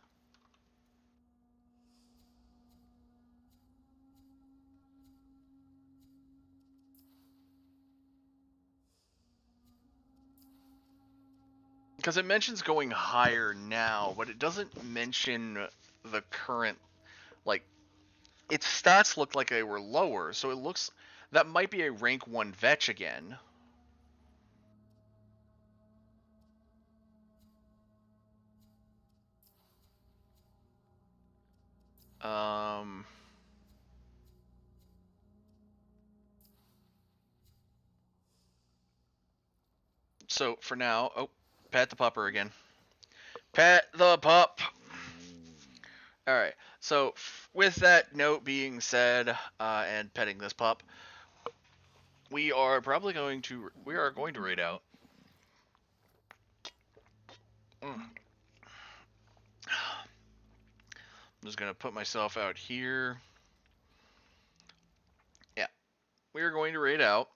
Because it mentions going higher now, but it doesn't mention the current, like, its stats look like they were lower, so it looks... That might be a rank 1 Vetch again. So, for now... Oh, pet the pupper again. Pet the pup! Alright, so with that note being said, and petting this pup, we are going to raid out. I'm just gonna put myself out here. Yeah, we are going to raid out.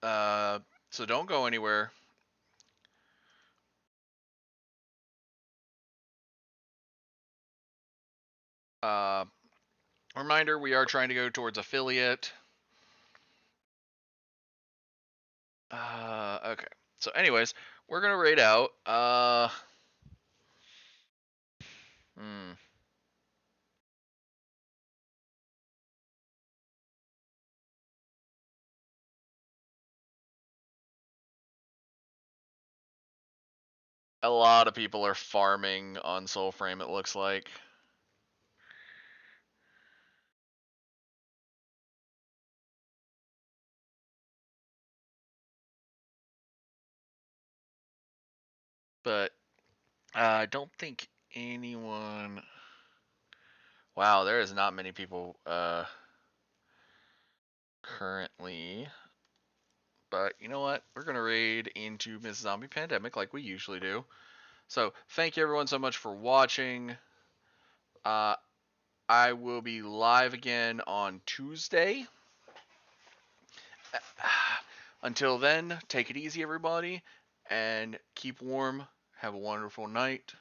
So don't go anywhere. Reminder, we are trying to go towards affiliate. Okay. So anyways, we're gonna raid out. A lot of people are farming on Soulframe, it looks like. But I don't think anyone... Wow, there is not many people currently. But you know what? We're going to raid into Miss Zombie Pandemic like we usually do. So thank you everyone so much for watching. I will be live again on Tuesday. Until then, take it easy everybody, and keep warm. Have a wonderful night.